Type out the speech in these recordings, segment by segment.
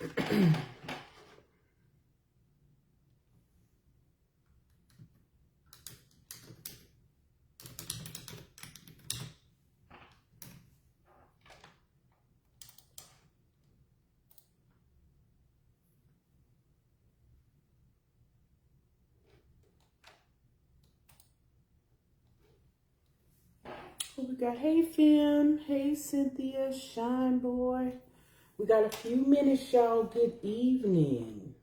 We got, hey Fim, hey Cynthia, Shine Boy. We got a few minutes, y'all. Good evening.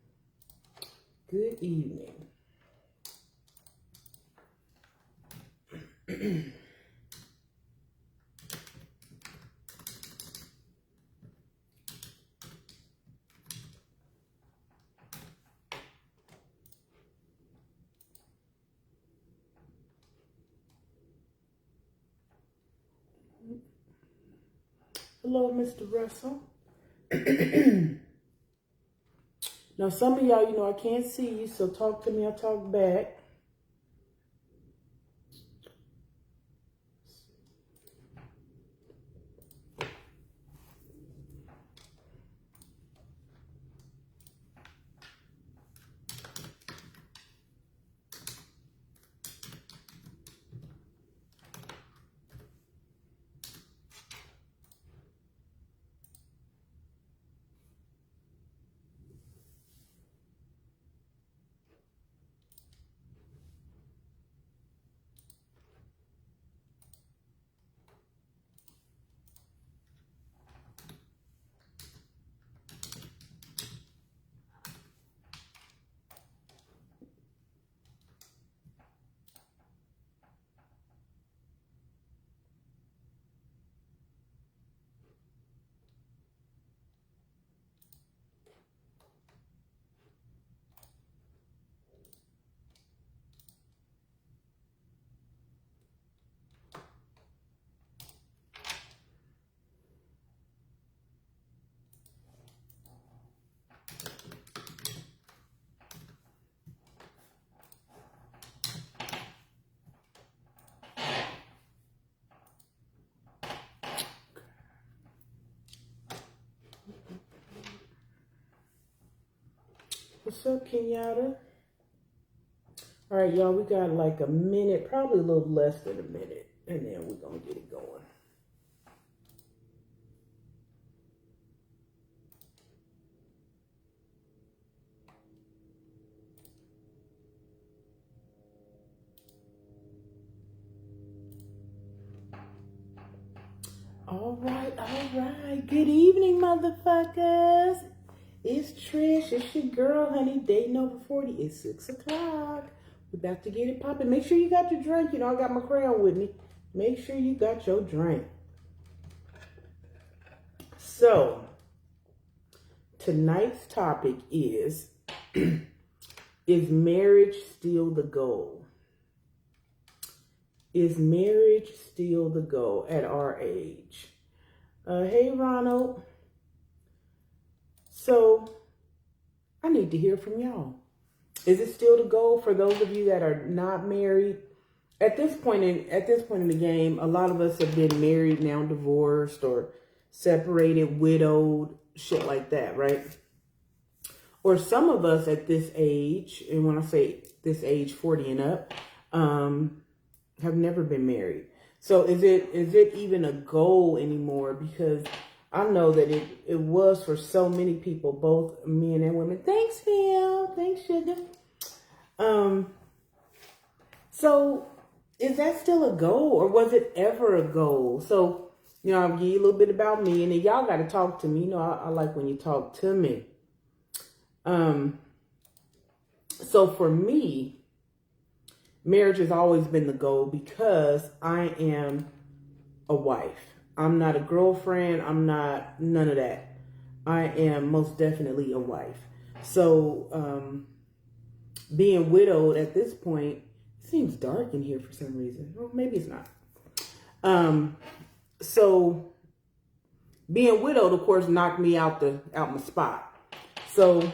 Good evening. Hello, Mr. Russell. Now, some of y'all, I can't see you, so talk to me, I'll talk back. What's up, Kenyatta? All right, y'all, we got like a minute, probably a little less than a minute, and then we're going to get it going. All right. Good evening, motherfuckers. It's Trish. It's your girl, honey. Dating over 40. It's 6 o'clock. We're about to get it popping. Make sure you got your drink. I got my crayon with me. Make sure you got your drink. So, tonight's topic is, is marriage still the goal? Is marriage still the goal at our age? Hey, Ronald. So, I need to hear from y'all. Is it still the goal for those of you that are not married? At this point in the game, a lot of us have been married, now divorced, or separated, widowed, shit like that, right? Or some of us at this age, and when I say this age, 40 and up, have never been married. So is it even a goal anymore? Because I know that it was for so many people, both men and women. Thanks, Phil. Thanks, sugar. So is that still a goal, or was it ever a goal? So, I'll give you a little bit about me, and then y'all got to talk to me. I like when you talk to me. So for me, marriage has always been the goal because I am a wife. I'm not a girlfriend. I'm not none of that. I am most definitely a wife. So, being widowed at this point, it seems dark in here for some reason. Well, maybe it's not. So being widowed, of course, knocked me out my spot. So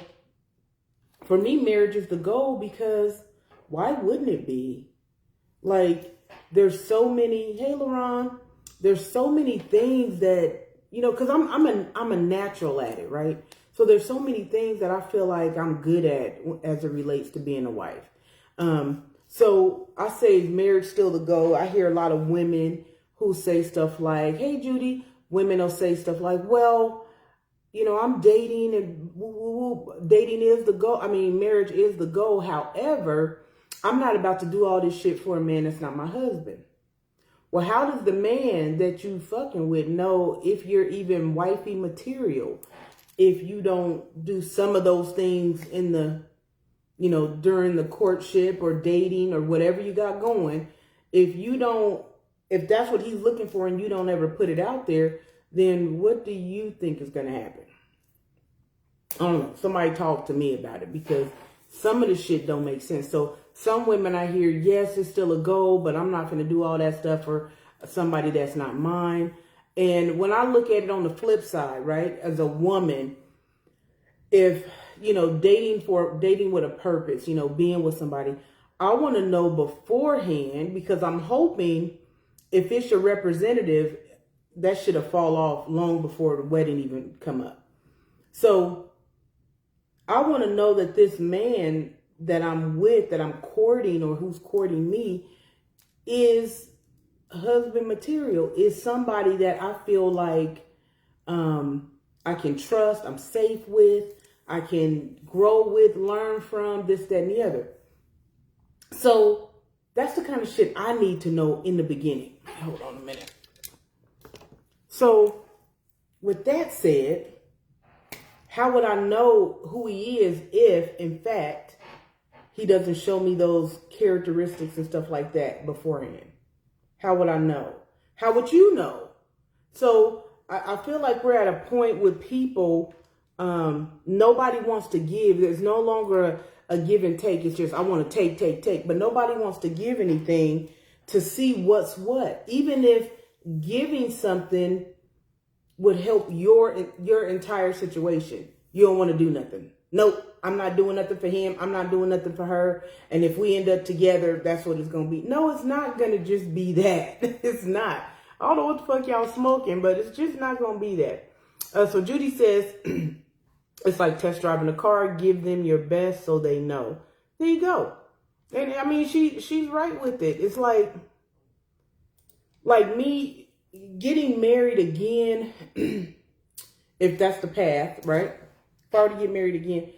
for me, marriage is the goal because why wouldn't it be? Like, there's so many, hey, LaRon, there's so many things that, because I'm a natural at it, right? So there's so many things that I feel like I'm good at as it relates to being a wife. So I say, is marriage still the goal? I hear a lot of women who say stuff like, hey, Judy, women will say stuff like, well, you know, I'm dating and dating is the goal. I mean, marriage is the goal. However, I'm not about to do all this shit for a man that's not my husband. Well, how does the man that you fucking with know if you're even wifey material? If you don't do some of those things in the, you know, during the courtship or dating or whatever you got going, if that's what he's looking for and you don't ever put it out there, then what do you think is going to happen? I don't know. Somebody talk to me about it, because some of the shit don't make sense. So some women I hear, yes, it's still a goal, but I'm not going to do all that stuff for somebody that's not mine. And when I look at it on the flip side, right, as a woman, if, you know, dating with a purpose, you know, being with somebody, I want to know beforehand, because I'm hoping if it's your representative, that should have fall off long before the wedding even come up. So I want to know that this man that I'm with, that I'm courting, or who's courting me, is husband material, is somebody that I feel like I can trust, I'm safe with, I can grow with, learn from, this, that, and the other. So that's the kind of shit I need to know in the beginning. Hold on a minute. So with that said, how would I know who he is if, in fact, he doesn't show me those characteristics and stuff like that beforehand? How would I know? How would you know? So I feel like we're at a point with people, nobody wants to give. There's no longer a give and take. It's just, I want to take. But nobody wants to give anything to see what's what. Even if giving something would help your entire situation, you don't want to do nothing. Nope, I'm not doing nothing for him. I'm not doing nothing for her. And if we end up together, that's what it's going to be. No, it's not going to just be that. It's not. I don't know what the fuck y'all smoking, but it's just not going to be that. So Judy says, it's like test driving a car. Give them your best so they know. There you go. And I mean, she's right with it. It's like me getting married again, if that's the path, right? If I were to get married again,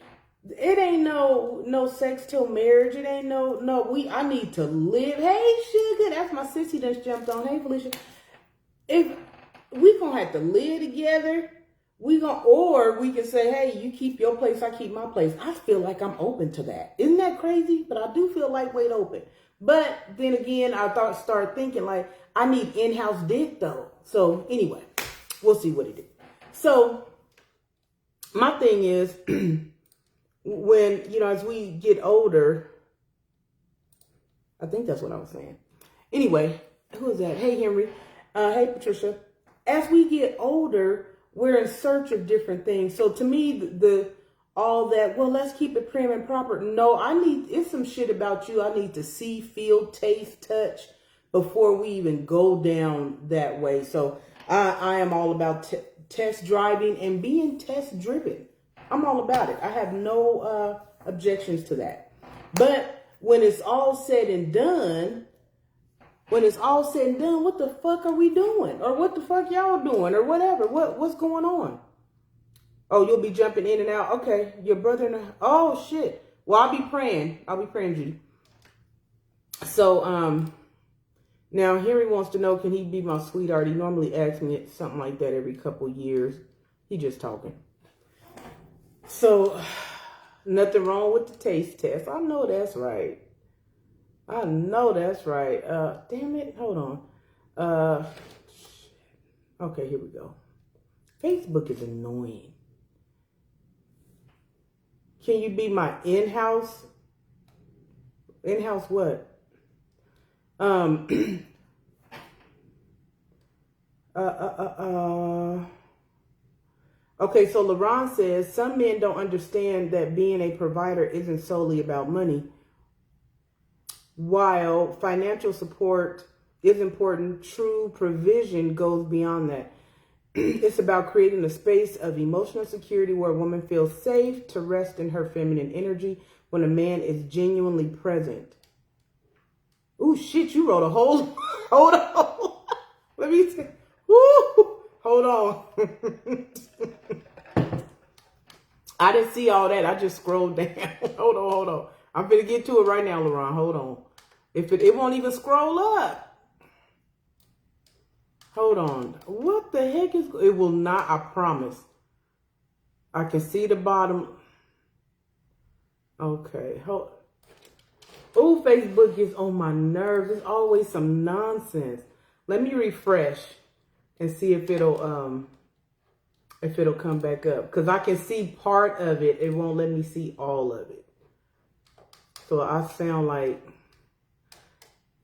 it ain't no sex till marriage. It ain't I need to live. Hey, sugar, that's my sissy that's jumped on. Hey, Felicia. If we gonna have to live together, or we can say, hey, you keep your place, I keep my place. I feel like I'm open to that. Isn't that crazy? But I do feel lightweight open. But then again, I start thinking like, I need in-house dick though. So anyway, we'll see what it is. So my thing is, when, you know, as we get older, I think that's what I was saying. Anyway, who is that? Hey, Henry. Hey, Patricia. As we get older, we're in search of different things. So to me, all that, well, let's keep it prim and proper. No, it's some shit about you I need to see, feel, taste, touch before we even go down that way. So I am all about test driving and being test driven. I'm all about it. I have no objections to that. But when it's all said and done, what the fuck are we doing? Or what the fuck y'all doing? Or whatever. What's going on? Oh, you'll be jumping in and out. Okay, your brother oh shit. Well, I'll be praying, Judy. So now Henry wants to know, can he be my sweetheart? He normally asks me something like that every couple years. He just talking. So nothing wrong with the taste test. I know that's right. Damn it. Hold on. Okay, here we go. Facebook is annoying. Can you be my in-house? In-house what? Okay, so LaRon says, some men don't understand that being a provider isn't solely about money. While financial support is important, true provision goes beyond that. It's about creating a space of emotional security where a woman feels safe to rest in her feminine energy when a man is genuinely present. Ooh, shit, you wrote a whole... Hold on. Let me see. Woo! Hold on. I didn't see all that. I just scrolled down. Hold on. I'm gonna get to it right now, LaRon. Hold on. If it won't even scroll up. Hold on. What the heck is... It will not, I promise. I can see the bottom. Okay. Hold. Oh, Facebook gets on my nerves. There's always some nonsense. Let me refresh and see if it'll come back up. Because I can see part of it. It won't let me see all of it. So I sound like,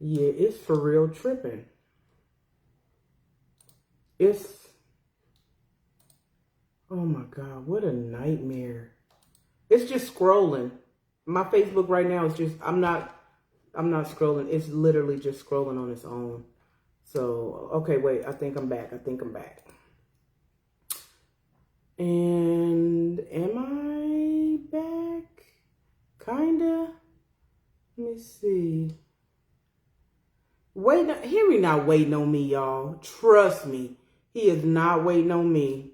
yeah, it's for real tripping. It's, oh my God, what a nightmare. It's just scrolling. My Facebook right now is just, I'm not scrolling. It's literally just scrolling on its own. So, okay, wait, I think I'm back. And am I back? Kinda. Let me see. Henry not waiting on me, y'all. Trust me. He is not waiting on me.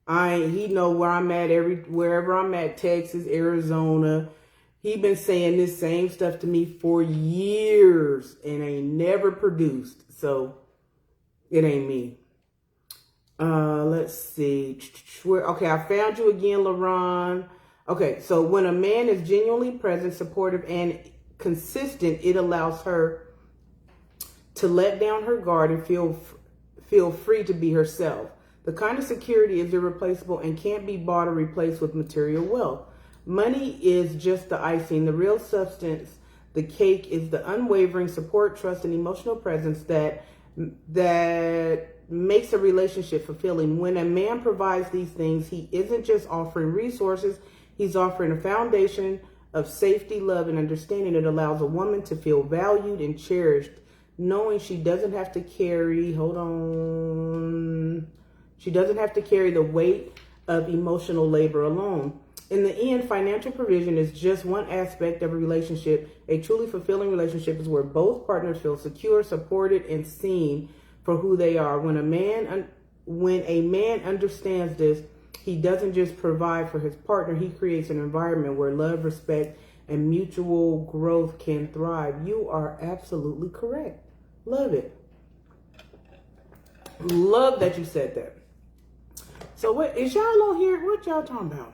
He know where I'm at wherever I'm at, Texas, Arizona. He been saying this same stuff to me for years and ain't never produced. So it ain't me. Let's see. Okay, I found you again, LaRon. Okay, so when a man is genuinely present, supportive, and consistent, it allows her to let down her guard and feel free to be herself. The kind of security is irreplaceable and can't be bought or replaced with material wealth. Money is just the icing. The real substance, the cake, is the unwavering support, trust, and emotional presence that makes a relationship fulfilling. When a man provides these things, he isn't just offering resources. He's offering a foundation of safety, love, and understanding that allows a woman to feel valued and cherished, knowing she doesn't have to carry, she doesn't have to carry the weight of emotional labor alone. In the end, financial provision is just one aspect of a relationship. A truly fulfilling relationship is where both partners feel secure, supported, and seen for who they are. When a man understands this, he doesn't just provide for his partner. He creates an environment where love, respect, and mutual growth can thrive. You are absolutely correct. Love it. Love that you said that. So what is y'all on here? What y'all talking about?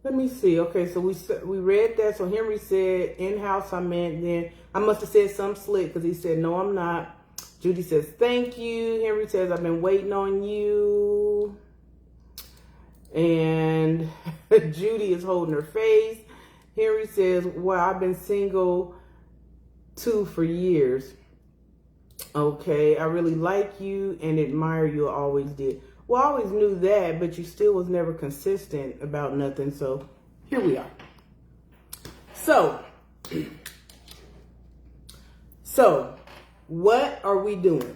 Let me see. Okay, so we read that. So Henry said, in-house, I meant then. I must have said something slick because he said, no, I'm not. Judy says, thank you. Henry says, I've been waiting on you. And Judy is holding her face. Henry says, well, I've been single too for years. Okay, I really like you and admire you. I always did. Well, I always knew that, but you still was never consistent about nothing. So here we are. So what are we doing?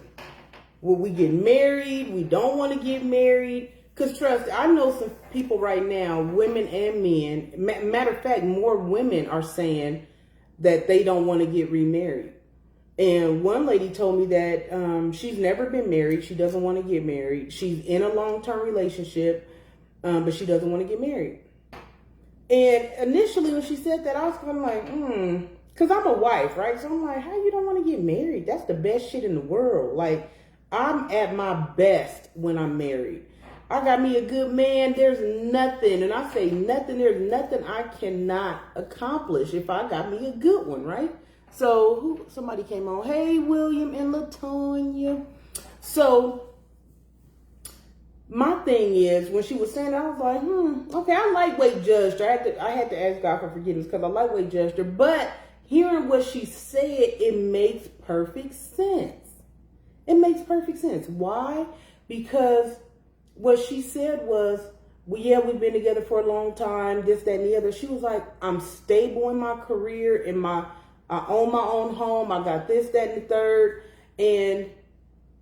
Will we get married? We don't want to get married. Because trust, I know some people right now, women and men. Matter of fact, more women are saying that they don't want to get remarried. And one lady told me that she's never been married. She doesn't want to get married. She's in a long-term relationship, but she doesn't want to get married. And initially when she said that, I was kind of like, because I'm a wife, right? So I'm like, how you don't want to get married? That's the best shit in the world. Like, I'm at my best when I'm married. I got me a good man. There's nothing, and I say nothing, there's nothing I cannot accomplish if I got me a good one, right? So somebody came on. Hey, William and LaTonya. So my thing is, when she was saying that, I was like, okay, I lightweight judged her. I had to ask God for forgiveness because I lightweight judged her. But hearing what she said, it makes perfect sense. It makes perfect sense. Why? Because what she said was, well, yeah, we've been together for a long time, this, that, and the other. She was like, I'm stable in my career, I own my own home. I got this, that, and the third. And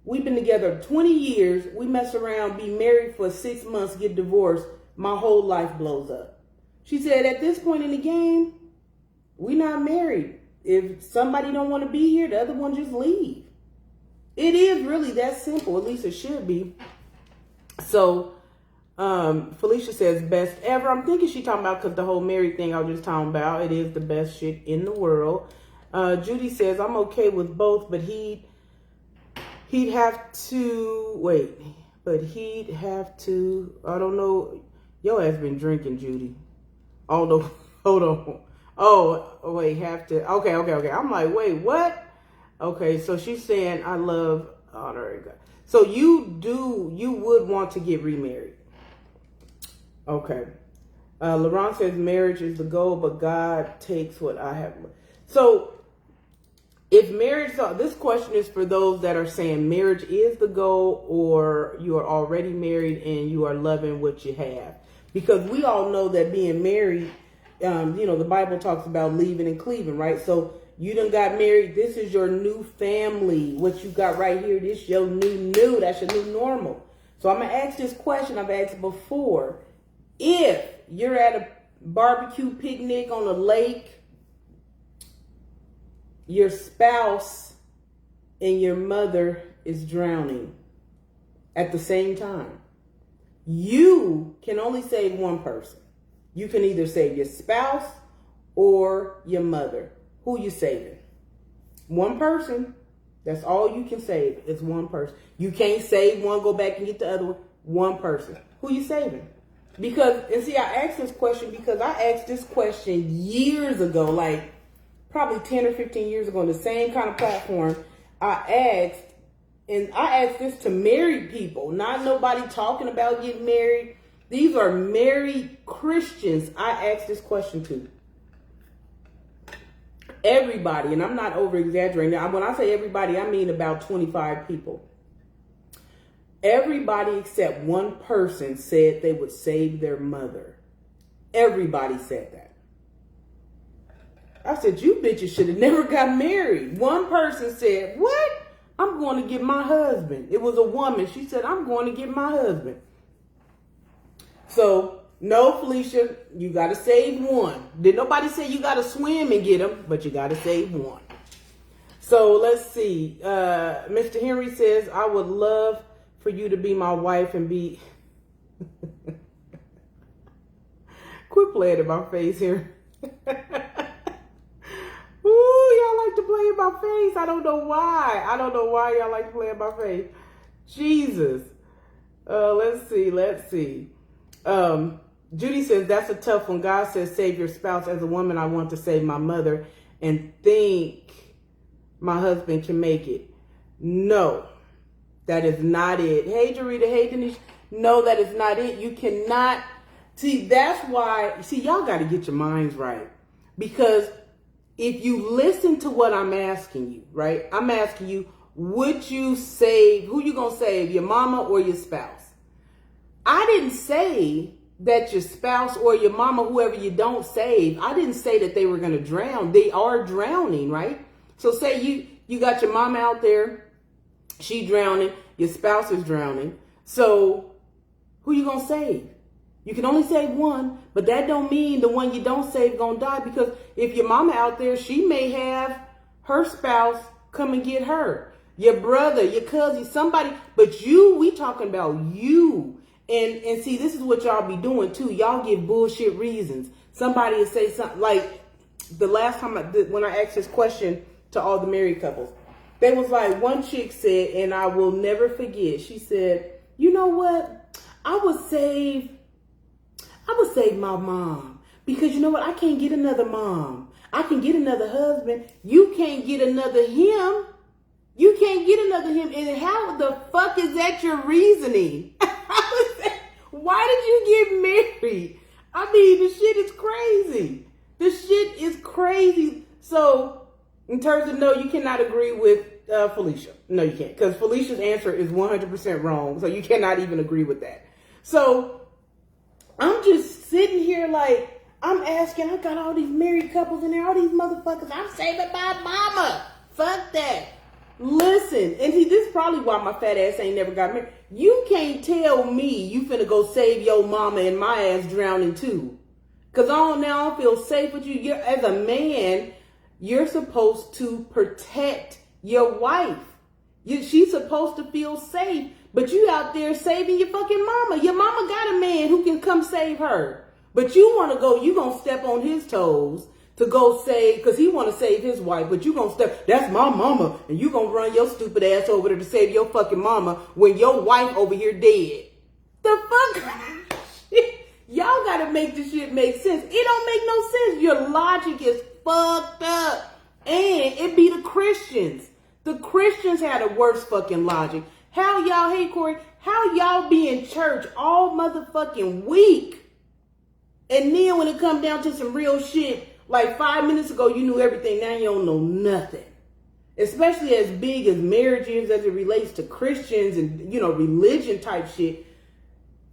We've been together 20 years. We mess around, be married for 6 months, get divorced. My whole life blows up. She said, at this point in the game, we not married. If somebody don't want to be here, the other one just leave. It is really that simple. At least it should be. So, Felicia says, best ever. I'm thinking she talking about because the whole married thing I was just talking about. It is the best shit in the world. Judy says, I'm okay with both, but he'd have to, wait, but he'd have to, I don't know. Your ass been drinking, Judy. Oh, no, hold on. Oh, wait, have to, okay. I'm like, wait, what? Okay, so she's saying, I love honor. So you would want to get remarried. Okay. LaRon says marriage is the goal, but God takes what I have. So if marriage, this question is for those that are saying marriage is the goal, or you are already married and you are loving what you have. Because we all know that being married, the Bible talks about leaving and cleaving, right? So you done got married. This is your new family. What you got right here, this your new. That's your new normal. So I'm going to ask this question I've asked before. If you're at a barbecue picnic on a lake, your spouse and your mother is drowning at the same time, you can only save one person. You can either save your spouse or your mother. Who you saving? One person. That's all you can save is one person. You can't save one, go back and get the other one. One person. Who you saving? Because, and see, I asked this question because I asked this question years ago, like probably 10 or 15 years ago on the same kind of platform. I asked this to married people, not nobody talking about getting married. These are married Christians I asked this question to. Everybody, and I'm not over exaggerating. When I say everybody, I mean about 25 people. Everybody except one person said they would save their mother. Everybody said that. I said, you bitches should have never got married. One person said, what? I'm going to get my husband. It was a woman. She said, I'm going to get my husband. So, no, Felicia, you got to save one. Did nobody say you got to swim and get him, but you got to save one. So, let's see. Mr. Henry says, I would love for you to be my wife and be... Quit playing in my face here. Ooh, y'all like to play in my face. I don't know why. Y'all like to play in my face. Jesus. Let's see. Judy says, that's a tough one. God says, save your spouse. As a woman, I want to save my mother and think my husband can make it. No, that is not it. Hey, Jarita. Hey, Denise. No, that is not it. You cannot. See, that's why. See, y'all got to get your minds right. Because if you listen to what I'm asking you, right? I'm asking you, would you save, who you going to save, your mama or your spouse? I didn't say that your spouse or your mama, whoever you don't save, I didn't say that they were going to drown. They are drowning, right? So say you got your mama out there, she drowning, your spouse is drowning. So who you going to save? You can only save one, but that don't mean the one you don't save gonna die, because if your mama out there, she may have her spouse come and get her. Your brother, your cousin, somebody, but we talking about you. And see, this is what y'all be doing too. Y'all give bullshit reasons. Somebody will say something like the last time when I asked this question to all the married couples, they was like, one chick said, and I will never forget, she said, you know what? I would save my mom, because you know what? I can't get another mom. I can get another husband. You can't get another him. You can't get another him. And how the fuck is that your reasoning? Why did you get married? I mean, the shit is crazy. This shit is crazy. So, in terms of no, you cannot agree with Felicia. No, you can't. Because Felicia's answer is 100% wrong. So, you cannot even agree with that. So, I'm just sitting here like, I'm asking, I got all these married couples in there, all these motherfuckers. I'm saving my mama. Fuck that. Listen, and see, this is probably why my fat ass ain't never got married. You can't tell me you finna go save your mama and my ass drowning too. Cause now I don't feel safe with you. As a man, you're supposed to protect your wife. She's supposed to feel safe, but you out there saving your fucking mama. Your mama got a man who can come save her. But you want to go, you going to step on his toes to go save, because he want to save his wife, but you going to step, that's my mama, and you going to run your stupid ass over there to save your fucking mama when your wife over here dead. The fuck? Y'all got to make this shit make sense. It don't make no sense. Your logic is fucked up. And it be the Christians. The Christians had a worse fucking logic. How y'all, hey Corey, how y'all be in church all motherfucking week? And then when it come down to some real shit, like 5 minutes ago, you knew everything. Now you don't know nothing. Especially as big as marriage is as it relates to Christians and, religion type shit.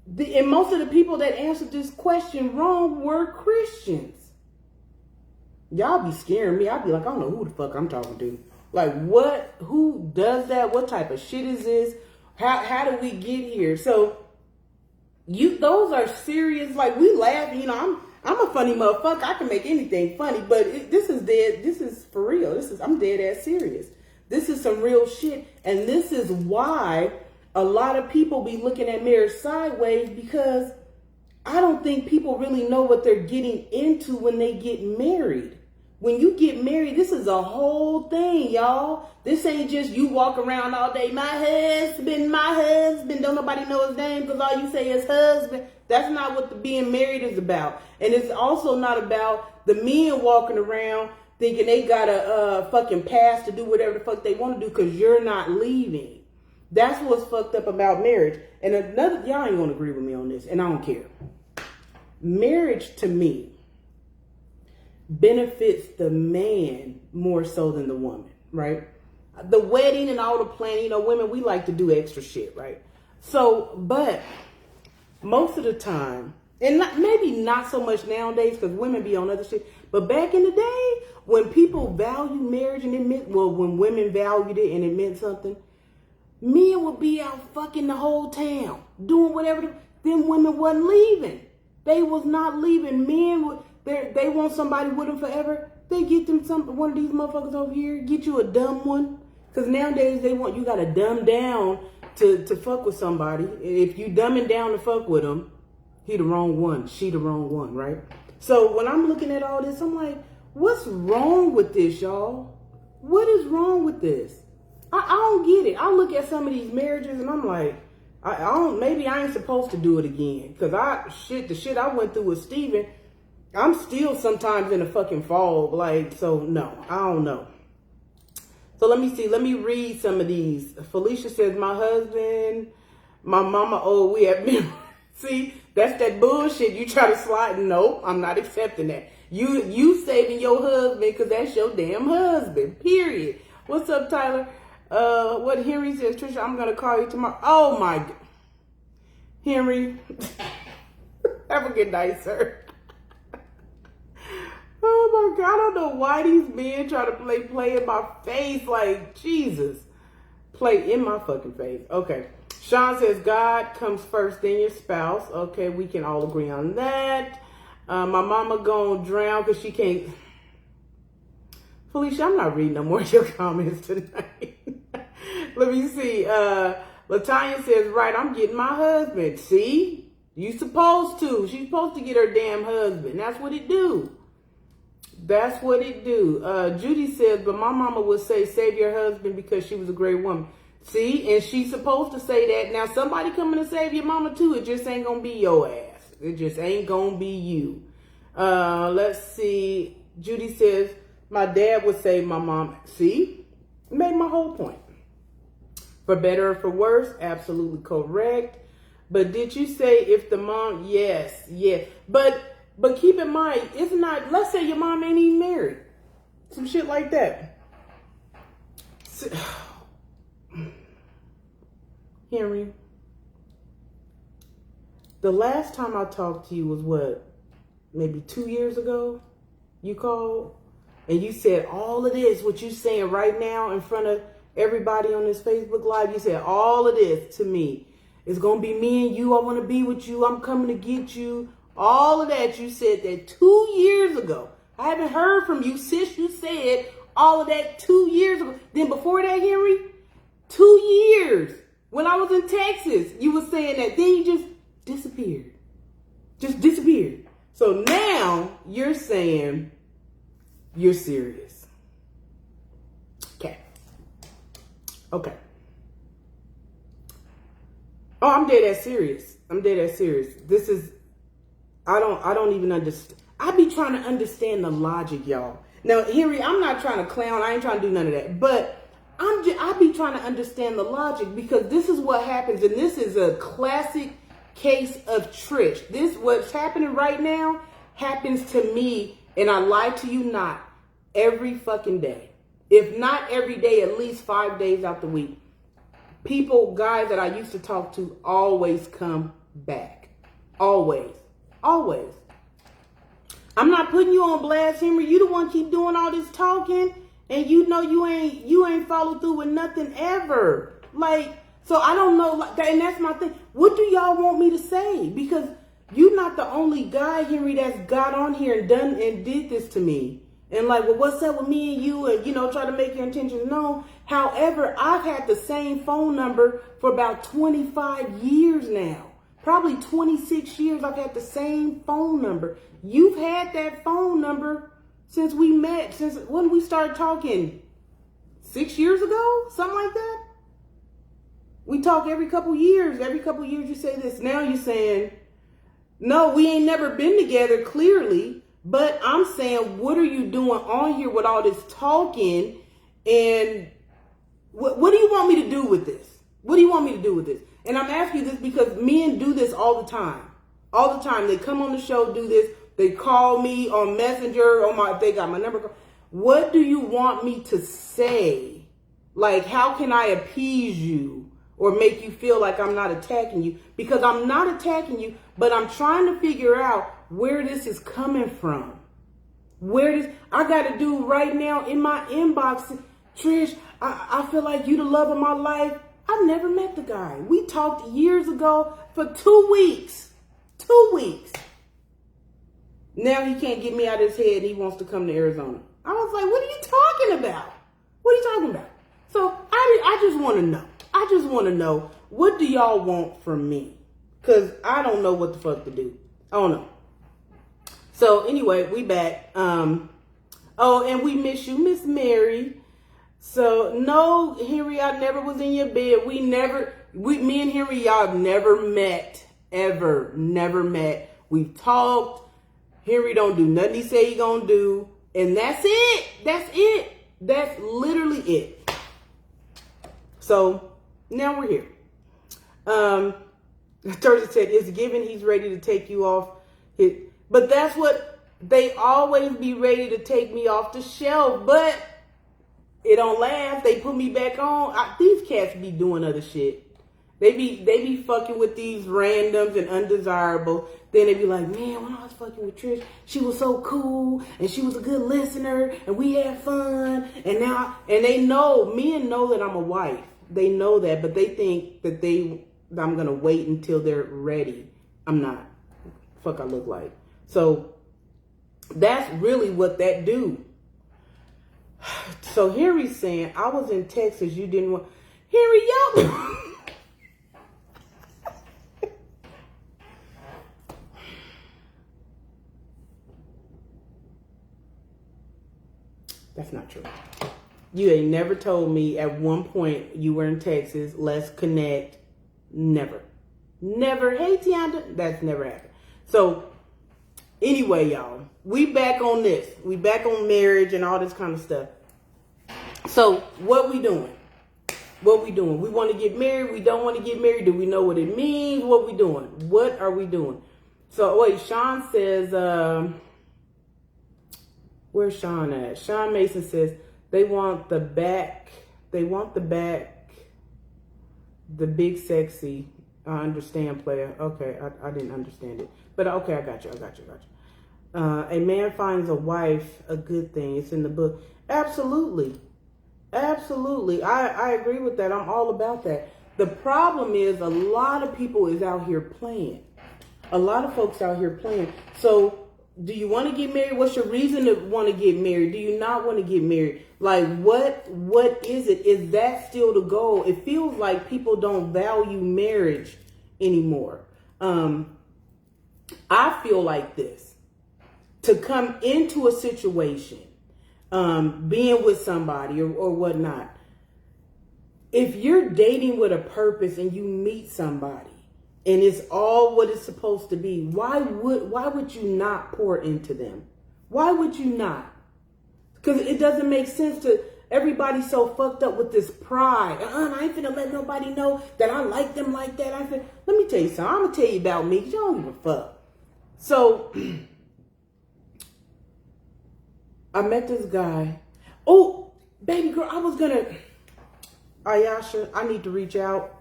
And most of the people that answered this question wrong were Christians. Y'all be scaring me. I'll be like, I don't know who the fuck I'm talking to. Like, what? Who does that? What type of shit is this? How do we get here? So, those are serious. Like, we laugh. I'm a funny motherfucker. I can make anything funny, but this is dead. This is for real. I'm dead ass serious. This is some real shit, and this is why a lot of people be looking at marriage sideways, because I don't think people really know what they're getting into when they get married. When you get married, this is a whole thing, y'all. This ain't just you walk around all day, my husband, don't nobody know his name because all you say is husband. That's not what the being married is about. And it's also not about the men walking around thinking they got a fucking pass to do whatever the fuck they want to do because you're not leaving. That's what's fucked up about marriage. And y'all ain't gonna agree with me on this, and I don't care. Marriage to me benefits the man more so than the woman, right? The wedding and all the planning, women, we like to do extra shit, right? So, but most of the time, and maybe not so much nowadays because women be on other shit, but back in the day, when people valued marriage and when women valued it and it meant something, men would be out fucking the whole town, doing whatever. Them women wasn't leaving. They was not leaving. Men would, they want somebody with them forever. They get them one of these motherfuckers over here, get you a dumb one. Because nowadays you got to dumb down to fuck with somebody. If you dumbing down to fuck with them, he the wrong one, she the wrong one, right? So when I'm looking at all this, I'm like, what's wrong with this, y'all? What is wrong with this? I don't get it. I look at some of these marriages and I'm like, maybe I ain't supposed to do it again. Because the shit I went through with Steven, I'm still sometimes in a fucking fog. Like, so no, I don't know. So let me see. Let me read some of these. Felicia says, my husband, my mama, we have been. See, that's that bullshit. You try to slide. Nope, I'm not accepting that. You saving your husband because that's your damn husband. Period. What's up, Tyler? What Henry says, Trisha, I'm going to call you tomorrow. Oh, my God. Henry, have a good night, sir. Oh, my God. I don't know why these men try to play in my face. Like, Jesus. Play in my fucking face. Okay. Sean says, God comes first, then your spouse. Okay, we can all agree on that. My mama gonna drown because she can't. Felicia, I'm not reading no more of your comments tonight. Let me see. Latanya says, right, I'm getting my husband. See? You supposed to. She's supposed to get her damn husband. That's what it do. That's what it do. Judy says, but my mama would say, save your husband because she was a great woman. See? And she's supposed to say that. Now, somebody coming to save your mama too. It just ain't going to be your ass. It just ain't going to be you. Let's see. Judy says, my dad would save my mom. See? Made my whole point. For better or for worse, absolutely correct. But did you say if the mom? Yes. But keep in mind, it's not, let's say your mom ain't even married. Some shit like that. Henry, the last time I talked to you was what? Maybe 2 years ago? You called? And you said all of this, what you saying right now in front of everybody on this Facebook Live, you said all of this to me. It's going to be me and you. I want to be with you. I'm coming to get you. All of that, you said that 2 years ago. I haven't heard from you since you said all of that 2 years ago. Then before that, Henry, 2 years when I was in Texas, you were saying that. Then you just disappeared. Just disappeared. So now you're saying you're serious. Okay. Okay. Oh, I'm dead ass serious. I'm dead ass serious. This is, I don't even understand. I be trying to understand the logic, y'all. Now, Henry, I'm not trying to clown. I ain't trying to do none of that. But I be trying to understand the logic, because this is what happens. And this is a classic case of Trish. This, what's happening right now, happens to me, and I lie to you not, every fucking day. If not every day, at least 5 days out the week. People, guys that I used to talk to, always come back. Always. Always. I'm not putting you on blast, Henry. You the one keep doing all this talking, and you know you ain't followed through with nothing ever. Like, so I don't know, and that's my thing. What do y'all want me to say? Because you're not the only guy, Henry, that's got on here and done and did this to me. And like, well, what's up with me and you? And, try to make your intentions known. However, I've had the same phone number for about 25 years now. Probably 26 years I've had the same phone number. You've had that phone number since we met, since when we started talking, 6 years ago? Something like that? We talk every couple years. Every couple years you say this. Now you're saying, no, we ain't never been together, clearly. But I'm saying, what are you doing on here with all this talking? And what do you want me to do with this? What do you want me to do with this? And I'm asking you this because men do this all the time. All the time. They come on the show, do this. They call me on Messenger, they got my number. What do you want me to say? Like, how can I appease you or make you feel like I'm not attacking you? Because I'm not attacking you, but I'm trying to figure out where this is coming from. I got to do right now in my inbox. Trish, I feel like you the love of my life. I've never met the guy. We talked years ago for 2 weeks. 2 weeks. Now he can't get me out of his head and he wants to come to Arizona. I was like, what are you talking about? What are you talking about? So I just want to know. I just want to know, what do y'all want from me? Because I don't know what the fuck to do. I don't know. So anyway, we back. Oh, and we miss you, Miss Mary. So no, Henry, I never was in your bed. Me and Henry, y'all never met, ever, never met. We've talked. Henry don't do nothing he say he gonna do, and that's it. That's it. That's literally it. So now we're here. Thursday said, it's given he's ready to take you off. But that's what they always be ready to take me off the shelf. But it don't last. They put me back on. These cats be doing other shit. They be fucking with these randoms and undesirable. Then they be like, man, when I was fucking with Trish, she was so cool and she was a good listener and we had fun. And they know, men know that I'm a wife. They know that, but they think that I'm going to wait until they're ready. I'm not. Fuck I look like. So that's really what that do. So Henry's saying, I was in Texas, you didn't want... Henry, y'all... That's not true. You ain't never told me at one point you were in Texas, let's connect. Never. Never. Hey, Tianda. That's never happened. So, anyway, y'all, we back on this. We back on marriage and all this kind of stuff. So, what we doing? What we doing? We want to get married. We don't want to get married. Do we know what it means? What we doing? What are we doing? So, wait, Sean says... Where's Sean at? Sean Mason says they want the back, the big sexy. I understand, player. Okay, I didn't understand it. But okay, I got you. A man finds a wife a good thing. It's in the book. Absolutely. Absolutely. I agree with that. I'm all about that. The problem is a lot of people is out here playing. A lot of folks out here playing. So do you want to get married? What's your reason to want to get married? Do you not want to get married? Like what is it? Is that still the goal? It feels like people don't value marriage anymore. I feel like this. To come into a situation, being with somebody or whatnot, if you're dating with a purpose and you meet somebody and it's all what it's supposed to be, why would you not pour into them? Why would you not? Because it doesn't make sense to everybody so fucked up with this pride. I ain't finna let nobody know that I like them like that. Let me tell you something. I'm gonna tell you about me because you don't give a fuck. So I met this guy. Oh, baby girl, Ayasha, I need to reach out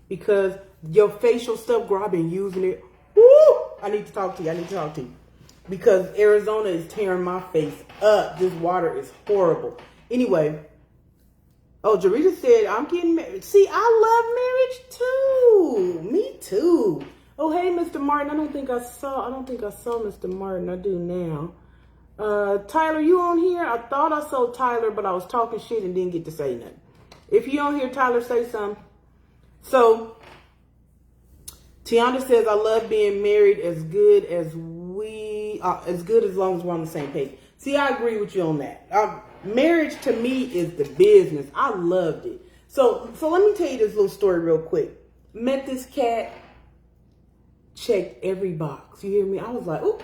because your facial stuff, girl, I've been using it. Woo! I need to talk to you. Because Arizona is tearing my face up. This water is horrible. Anyway, Jarita said, I'm getting married. See, I love marriage too. Me too. Oh, hey, Mr. Martin. I don't think I saw Mr. Martin. I do now. Tyler, you on here? I thought I saw Tyler, but I was talking shit and didn't get to say nothing. If you on here, Tyler, say something. So, Tiana says, I love being married as long as we're on the same page. See, I agree with you on that. Marriage to me is the business. I loved it. So let me tell you this little story real quick. Met this cat, checked every box. You hear me? I was like, ooh,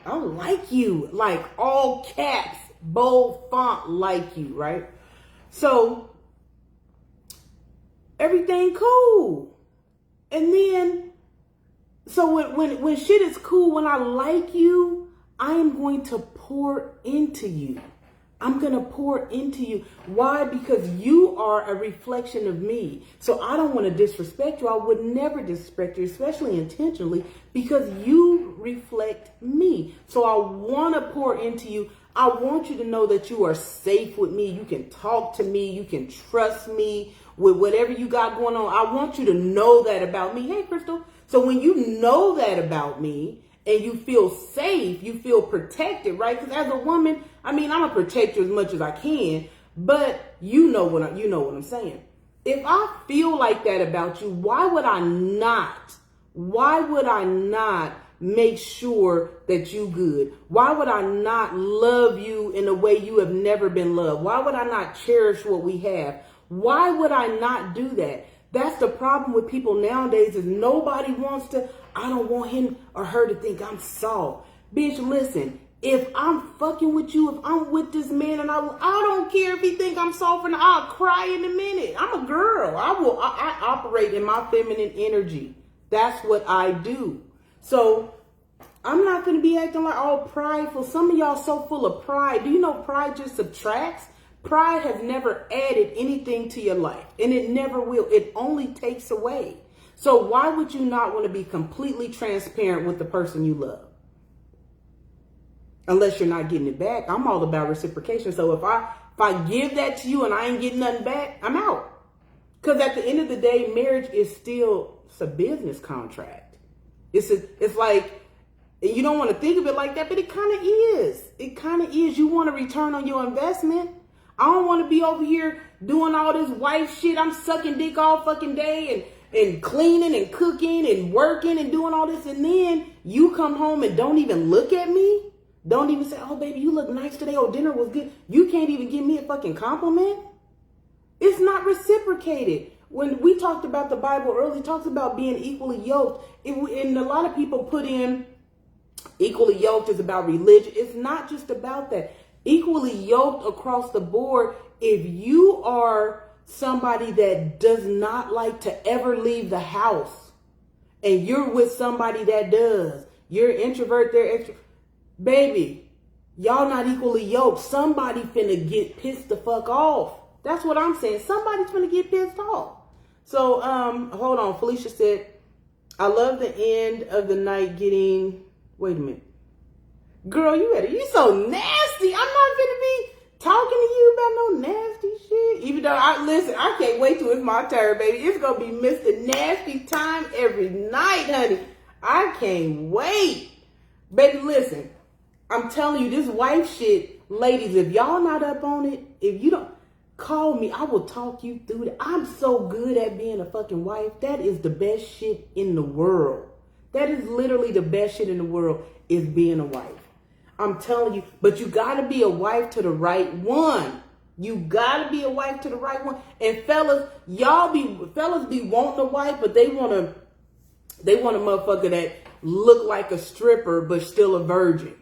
I like you. Like all caps, bold font, like you, right? So everything cool. And then, so when shit is cool, when I like you, I am going to pour into you. I'm going to pour into you. Why? Because you are a reflection of me. So I don't want to disrespect you. I would never disrespect you, especially intentionally, because you reflect me. So I want to pour into you. I want you to know that you are safe with me. You can talk to me. You can trust me with whatever you got going on. I want you to know that about me. Hey, Crystal. So when you know that about me and you feel safe, you feel protected, right? Because as a woman, I mean, I'm going to protect you as much as I can, but you know what I'm saying. If I feel like that about you, why would I not make sure that you good? Why would I not love you in a way you have never been loved? Why would I not cherish what we have? Why would I not do that? That's the problem with people nowadays is nobody wants to, I don't want him or her to think I'm soft. Bitch, listen, if I'm fucking with you, if I'm with this man and I don't care if he think I'm soft or not, I'll cry in a minute. I'm a girl. I operate in my feminine energy. That's what I do. So I'm not going to be acting like all prideful. Some of y'all so full of pride. Do you know pride just subtracts? Pride has never added anything to your life, and it never will. It only takes away. So why would you not want to be completely transparent with the person you love? Unless you're not getting it back. I'm all about reciprocation. So if I give that to you and I ain't getting nothing back, I'm out. Because at the end of the day, marriage is still a business contract. It's like, you don't want to think of it like that, but it kind of is. It kind of is. You want a return on your investment. I don't want to be over here doing all this wife shit. I'm sucking dick all fucking day and cleaning and cooking and working and doing all this. And then you come home and don't even look at me. Don't even say, oh, baby, you look nice today. Oh, dinner was good. You can't even give me a fucking compliment. It's not reciprocated. When we talked about the Bible earlier, it talks about being equally yoked. And a lot of people put in equally yoked is about religion. It's not just about that. Equally yoked across the board, if you are somebody that does not like to ever leave the house and you're with somebody that does, you're introvert, they're extrovert, baby, y'all not equally yoked. Somebody finna get pissed the fuck off. That's what I'm saying. Somebody's finna get pissed off. So, hold on. Felicia said, I love the end of the night getting, wait a minute. Girl, you so nasty. I'm not gonna be talking to you about no nasty shit. Even though I can't wait till it's my turn, baby. It's gonna be Mr. Nasty time every night, honey. I can't wait. Baby, listen. I'm telling you, this wife shit, ladies, if y'all not up on it, if you don't, call me. I will talk you through it. I'm so good at being a fucking wife. That is the best shit in the world. That is literally the best shit in the world, is being a wife. I'm telling you, but you gotta be a wife to the right one. You gotta be a wife to the right one. And fellas be wanting a wife, but they want a motherfucker that look like a stripper but still a virgin.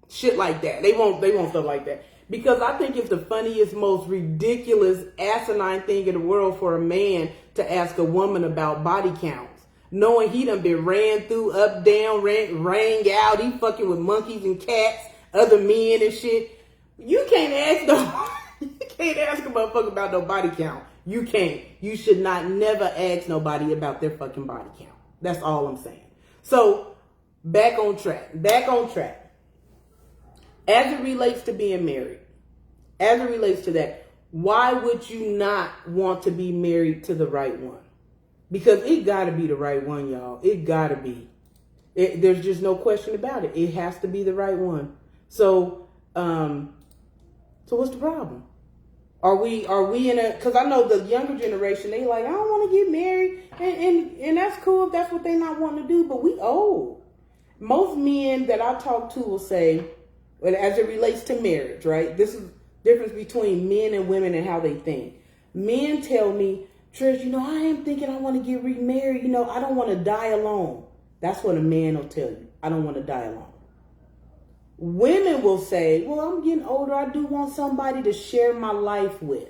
Shit like that. They want stuff like that. Because I think it's the funniest, most ridiculous, asinine thing in the world for a man to ask a woman about body counts. Knowing he done been ran through, up, down, rang out. He fucking with monkeys and cats, other men and shit. You can't ask a motherfucker about no body count. You can't. You should not never ask nobody about their fucking body count. That's all I'm saying. So, back on track. As it relates to being married, as it relates to that, why would you not want to be married to the right one? Because it gotta be the right one, y'all. It gotta be. There's just no question about it. It has to be the right one. So what's the problem? Are we in a, because I know the younger generation, they like, I don't want to get married. And that's cool if that's what they not wanting to do, but we old. Most men that I talk to will say, well, as it relates to marriage, right? This is the difference between men and women and how they think. Men tell me, Trish, I am thinking I want to get remarried. I don't want to die alone. That's what a man will tell you. I don't want to die alone. Women will say, well, I'm getting older. I do want somebody to share my life with.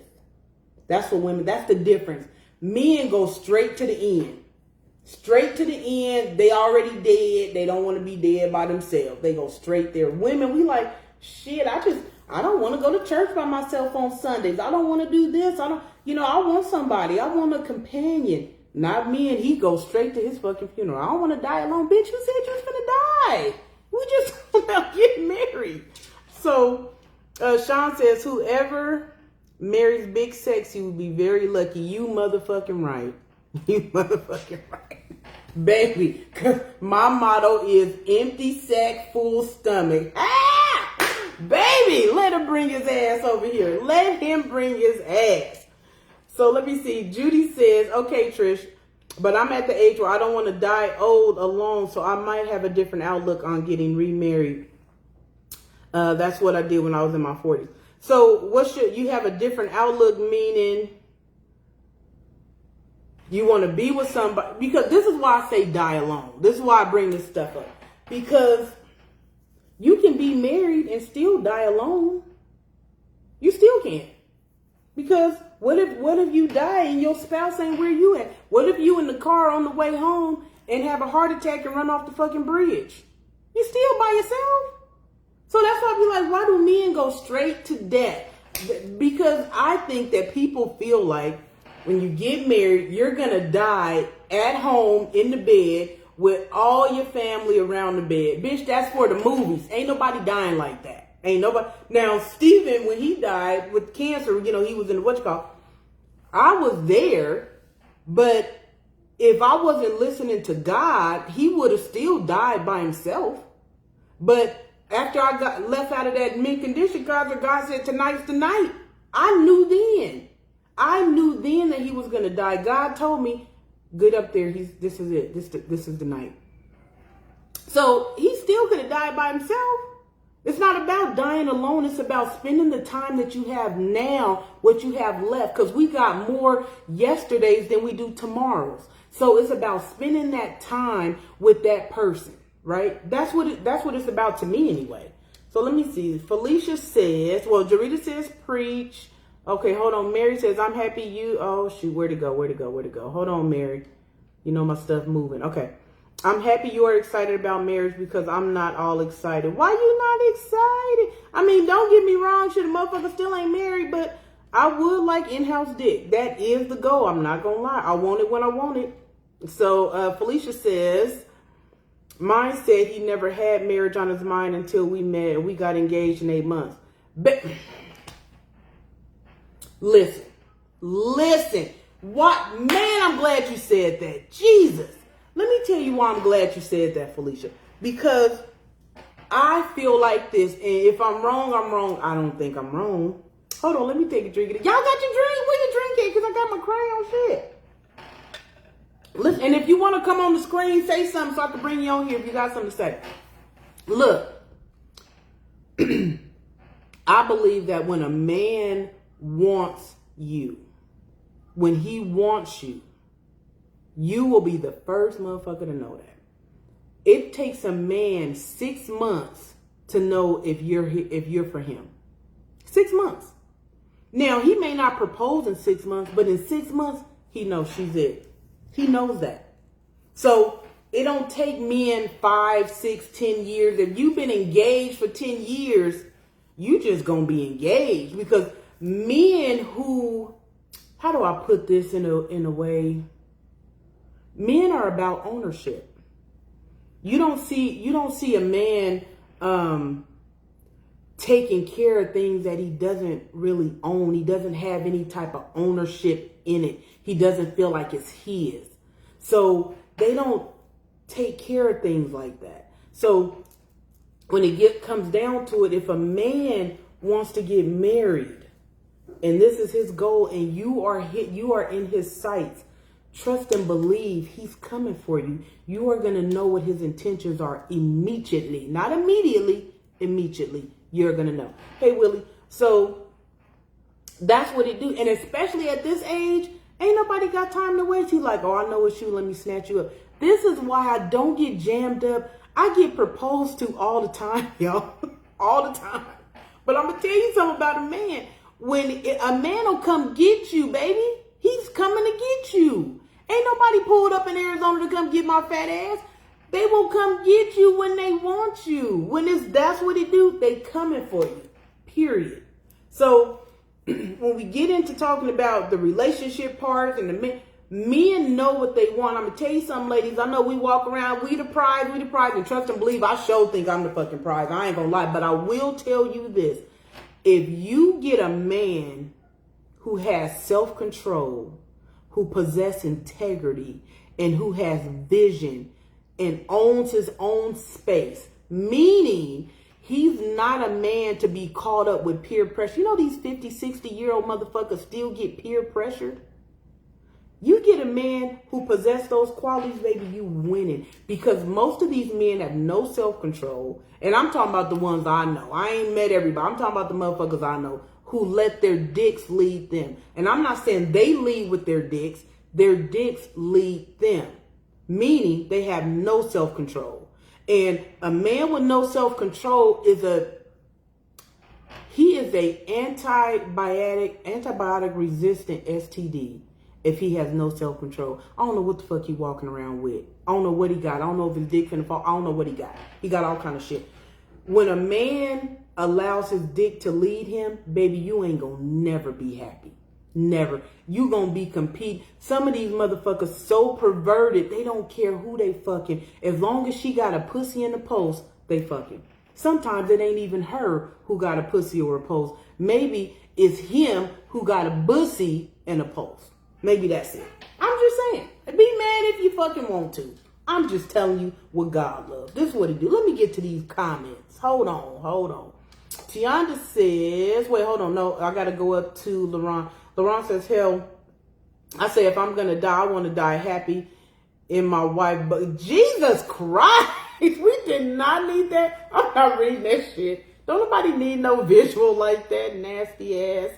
That's what women, that's the difference. Men go straight to the end. Straight to the end. They already dead. They don't want to be dead by themselves. They go straight there. Women, we like, shit, I don't want to go to church by myself on Sundays. I don't want to do this. I want somebody. I want a companion. Not me, and he goes straight to his fucking funeral. I don't want to die alone. Bitch, you said you was gonna die. We just about getting married. So, Sean says, whoever marries Big Sexy will be very lucky. You motherfucking right. You motherfucking right. Baby, my motto is empty sack, full stomach. Ah! Baby, let him bring his ass over here. Let him bring his ass. So let me see. Judy says, okay, Trish, but I'm at the age where I don't want to die old alone, so I might have a different outlook on getting remarried. That's what I did when I was in my 40s. So you have a different outlook, meaning you want to be with somebody? Because this is why I say die alone. This is why I bring this stuff up. Because you can be married and still die alone. You still can. Because what if you die and your spouse ain't where you at? What if you in the car on the way home and have a heart attack and run off the fucking bridge? You still by yourself? So that's why I be like, why do men go straight to death? Because I think that people feel like when you get married, you're going to die at home in the bed with all your family around the bed. Bitch, that's for the movies. Ain't nobody dying like that. Ain't nobody. Now, Stephen, when he died with cancer, he was in I was there, but if I wasn't listening to God, he would have still died by himself. But after I got left out of that mint condition, God said, tonight's the night. I knew then that he was going to die. God told me, get up there. This is it. This is the night. So he still could have died by himself. It's not about dying alone. It's about spending the time that you have now, what you have left. Because we got more yesterdays than we do tomorrows. So it's about spending that time with that person, right? That's what it's about to me anyway. So let me see. Felicia says, Jarita says preach. Okay, hold on. Mary says, I'm happy you. Oh, shoot. Where'd it go? Hold on, Mary. My stuff moving. Okay. I'm happy you are excited about marriage because I'm not all excited. Why you not excited? I mean, don't get me wrong. Shit, a motherfucker still ain't married, but I would like in-house dick. That is the goal. I'm not going to lie. I want it when I want it. So Felicia says, mine said he never had marriage on his mind until we met and we got engaged in 8 months. Listen. What? Man, I'm glad you said that. Jesus. Let me tell you why I'm glad you said that, Felicia. Because I feel like this, and if I'm wrong, I'm wrong. I don't think I'm wrong. Hold on, let me take a drink. Y'all got your drink? Where your drink at? Because I got my crayon shit. Listen, and if you want to come on the screen, say something so I can bring you on here if you got something to say. Look, I believe that when a man wants you, when he wants you, you will be the first motherfucker to know that. It takes a man 6 months to know if you're for him. 6 months. Now, he may not propose in 6 months, but in 6 months, he knows she's it. He knows that. So it don't take men 5, 6, 10 years. If you've been engaged for 10 years, you just gonna be engaged. Because men who, how do I put this in a way? Men are about ownership. You don't see a man taking care of things that he doesn't really own. He doesn't have any type of ownership in it. He doesn't feel like it's his. So they don't take care of things like that. So when it comes down to it, if a man wants to get married and this is his goal and you are in his sights, trust and believe he's coming for you. You are going to know what his intentions are immediately. Not immediately, immediately. You're going to know. Hey, Willie. So that's what it do. And especially at this age, ain't nobody got time to waste. He's like, oh, I know it's you. Let me snatch you up. This is why I don't get jammed up. I get proposed to all the time, y'all. All the time. But I'm going to tell you something about a man. When a man will come get you, baby, he's coming to get you. Ain't nobody pulled up in Arizona to come get my fat ass. They will come get you when they want you. That's what it do. They coming for you. Period. So when we get into talking about the relationship parts and the men know what they want. I'm gonna tell you something, ladies. I know we walk around, we the prize, and trust and believe. I sure think I'm the fucking prize. I ain't gonna lie, but I will tell you this: if you get a man who has self-control, who possesses integrity, and who has vision and owns his own space, meaning he's not a man to be caught up with peer pressure. You know these 50, 60-year-old motherfuckers still get peer pressured? You get a man who possesses those qualities, baby, you winning. Because most of these men have no self-control. And I'm talking about the ones I know. I ain't met everybody. I'm talking about the motherfuckers I know who let their dicks lead them. And I'm not saying they lead with their dicks lead them. Meaning they have no self-control. And a man with no self-control is a antibiotic resistant STD if he has no self-control. I don't know what the fuck he walking around with. I don't know what he got. I don't know if his dick finna fall. I don't know what he got. He got all kind of shit. When a man allows his dick to lead him, baby, you ain't gonna never be happy. Never. You gonna be competing. Some of these motherfuckers so perverted, they don't care who they fucking. As long as she got a pussy in the post, they fucking. Sometimes it ain't even her who got a pussy or a post. Maybe it's him who got a bussy and a post. Maybe that's it. I'm just saying. Be mad if you fucking want to. I'm just telling you what God loves. This is what he do. Let me get to these comments. Hold on. Tianda says, wait, hold on. No, I got to go up to Laurent. Laurent says, hell, I say if I'm going to die, I want to die happy in my wife. But Jesus Christ, we did not need that. I'm not reading that shit. Don't nobody need no visual like that, nasty ass.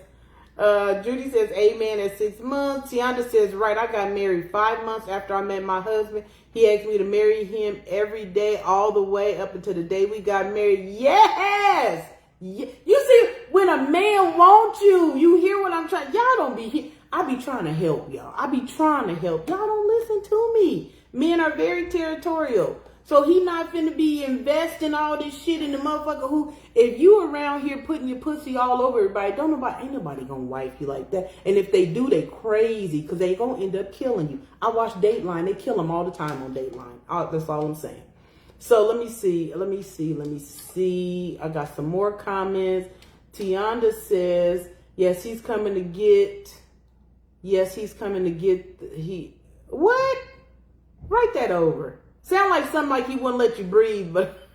Judy says, amen, at 6 months. Tianda says, right, I got married 5 months after I met my husband. He asked me to marry him every day, all the way up until the day we got married. Yes! You see, when a man wants you, you hear what I'm trying. Y'all don't be here. I be trying to help y'all. I be trying to help. Y'all don't listen to me. Men are very territorial. So he not finna be investing all this shit in the motherfucker who, if you around here putting your pussy all over everybody, ain't nobody gonna wife you like that. And if they do, they crazy because they gonna end up killing you. I watch Dateline. They kill them all the time on Dateline. That's all I'm saying. So let me see. I got some more comments. Tianda says, Yes, he's coming to get. Yes, he's coming to get. What? Write that over. Sound like something like he wouldn't let you breathe, but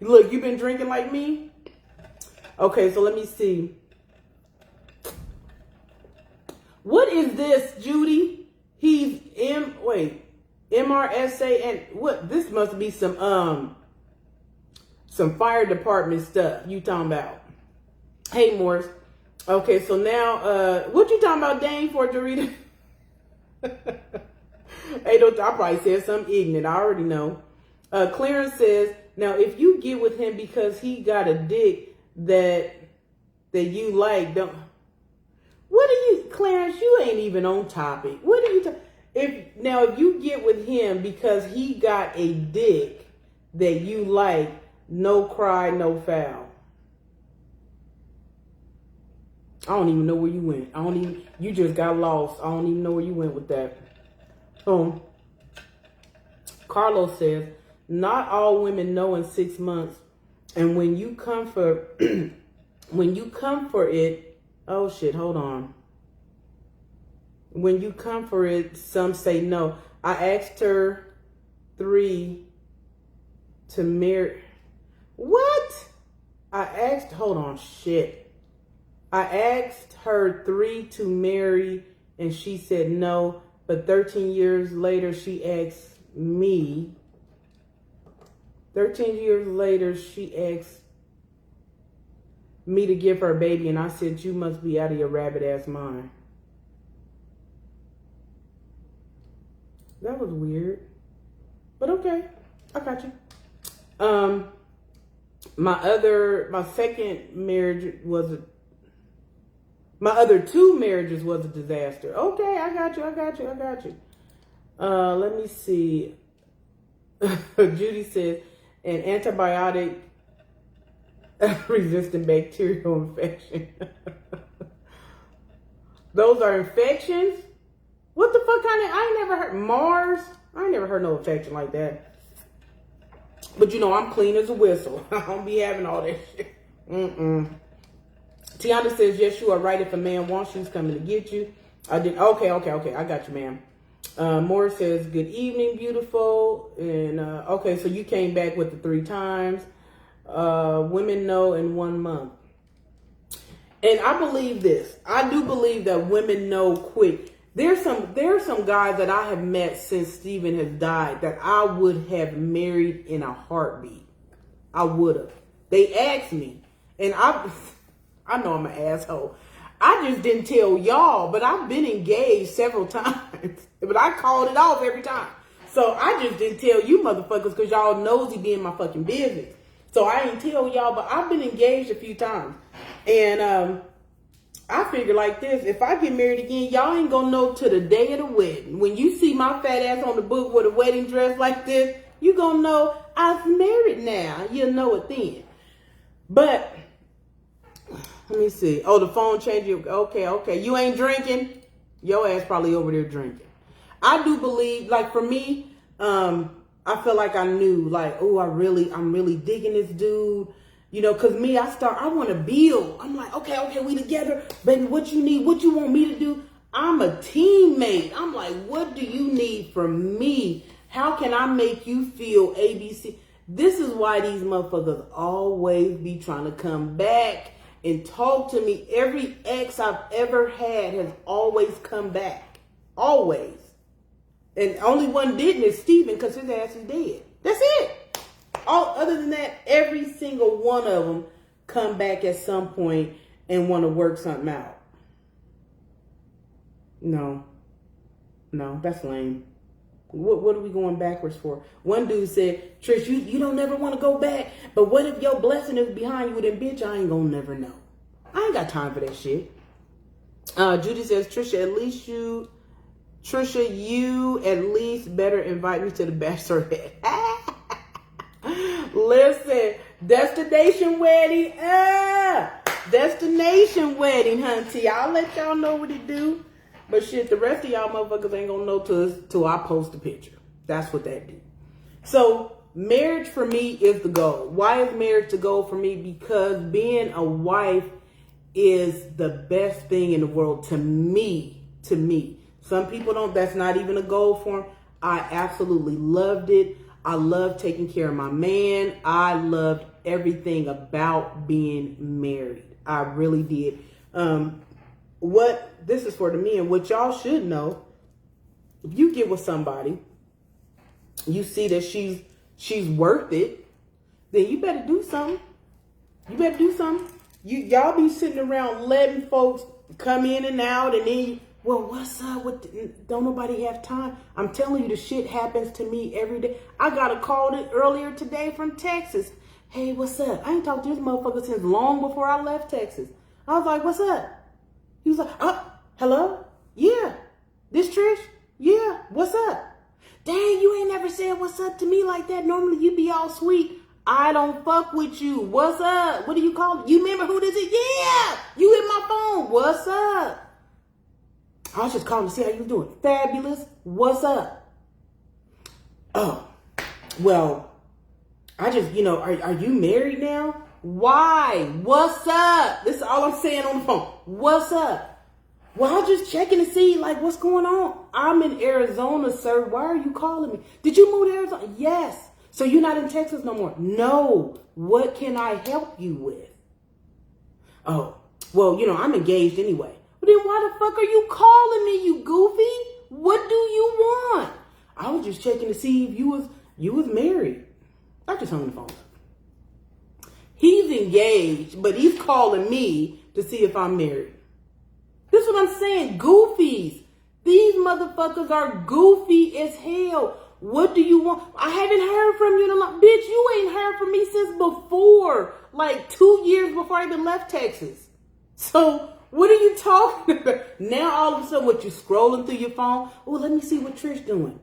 look, you've been drinking like me? Okay, so let me see. What is this, Judy? He's MRSA and what? This must be some fire department stuff you talking about. Hey, Morris. Okay, so now, what you talking about, Dane, for, Dorita? Hey, I probably said something ignorant. I already know. Clarence says, now, if you get with him because he got a dick that you like, don't... What are you, Clarence, you ain't even on topic. What are you if you get with him because he got a dick that you like, no cry, no foul. I don't even know where you went. You just got lost. I don't even know where you went with that. Carlos says, not all women know in 6 months. And when you come for, it, oh shit, hold on. When you come for it, some say no. I asked her 3 to marry. What? Hold on, shit. I asked her 3 to marry and she said no, but 13 years later she asked me. 13 years later she asked me to give her a baby and I said, you must be out of your rabbit ass mind. That was weird. But okay, I got you. My other 2 marriages was a disaster. Okay, I got you. Let me see. Judy says, an antibiotic resistant bacterial infection. Those are infections? What the fuck kind of, I ain't never heard, Mars? I ain't never heard no infection like that. But I'm clean as a whistle. I don't be having all that shit. Tiana says, yes, you are right. If a man wants you, he's coming to get you. Okay. I got you, ma'am. Morris says, good evening, beautiful. And, okay, so you came back with the 3 times. Women know in 1 month. And I believe this. I do believe that women know quick. There's some guys that I have met since Steven has died that I would have married in a heartbeat. I would have. They asked me. And I know I'm an asshole. I just didn't tell y'all, but I've been engaged several times. But I called it off every time. So I just didn't tell you motherfuckers because y'all nosy be in my fucking business. So I didn't tell y'all, but I've been engaged a few times. And I figure like this, if I get married again, y'all ain't gonna know to the day of the wedding. When you see my fat ass on the book with a wedding dress like this, you gonna know I'm married now. You'll know it then. But let me see. Oh, the phone changed. Okay. You ain't drinking? Your ass probably over there drinking. I do believe, like for me, I feel like I knew, like, oh, I'm really digging this dude. Cause me, I want to build. I'm like, okay, we together. Baby, what you need? What you want me to do? I'm a teammate. I'm like, what do you need from me? How can I make you feel ABC? This is why these motherfuckers always be trying to come back and talk to me. Every ex I've ever had has always come back. Always. And only one didn't is Steven because his ass is dead. That's it. All other than that, every single one of them come back at some point and want to work something out. No, that's lame. What are we going backwards for? One dude said, Trish, you don't never want to go back, but what if your blessing is behind you? Then bitch, I ain't gonna never know. I ain't got time for that shit. Judy says, Trisha, you at least better invite me to the bachelorette. Listen, destination wedding. Destination wedding, hunty. I'll let y'all know what it do. But shit, the rest of y'all motherfuckers ain't gonna know till I post a picture. That's what that do. So marriage for me is the goal. Why is marriage the goal for me? Because being a wife is the best thing in the world to me. To me. Some people don't, that's not even a goal for them. I absolutely loved it. I loved taking care of my man. I loved everything about being married. I really did. What this is for the men, what y'all should know, if you get with somebody, you see that she's worth it, then you better do something. You better do something. Y'all be sitting around letting folks come in and out, and then well, what's up with don't nobody have time? I'm telling you, the shit happens to me every day. I got a call earlier today from Texas. Hey, what's up? I ain't talked to this motherfucker since long before I left Texas. I was like, what's up? He was like, hello? Yeah. This Trish? Yeah. What's up? Dang, you ain't never said what's up to me like that. Normally you be all sweet. I don't fuck with you. What's up? What do you call it? You remember who this is? Yeah. You hit my phone. What's up? I was just calling to see how you doing. Fabulous. What's up? Oh, well, I just, are you married now? Why? What's up? This is all I'm saying on the phone. What's up? Well, I'm just checking to see, what's going on. I'm in Arizona, sir. Why are you calling me? Did you move to Arizona? Yes. So you're not in Texas no more? No. What can I help you with? Oh, well, I'm engaged anyway. But then why the fuck are you calling me, you goofy? What do you want? I was just checking to see if you was married. I just hung the phone up. He's engaged, but he's calling me to see if I'm married. This is what I'm saying. Goofies. These motherfuckers are goofy as hell. What do you want? I haven't heard from you in a long... Bitch, you ain't heard from me since before. 2 years before I even left Texas. So... what are you talking about? Now all of a sudden, what, you scrolling through your phone? Oh, let me see what Trish doing.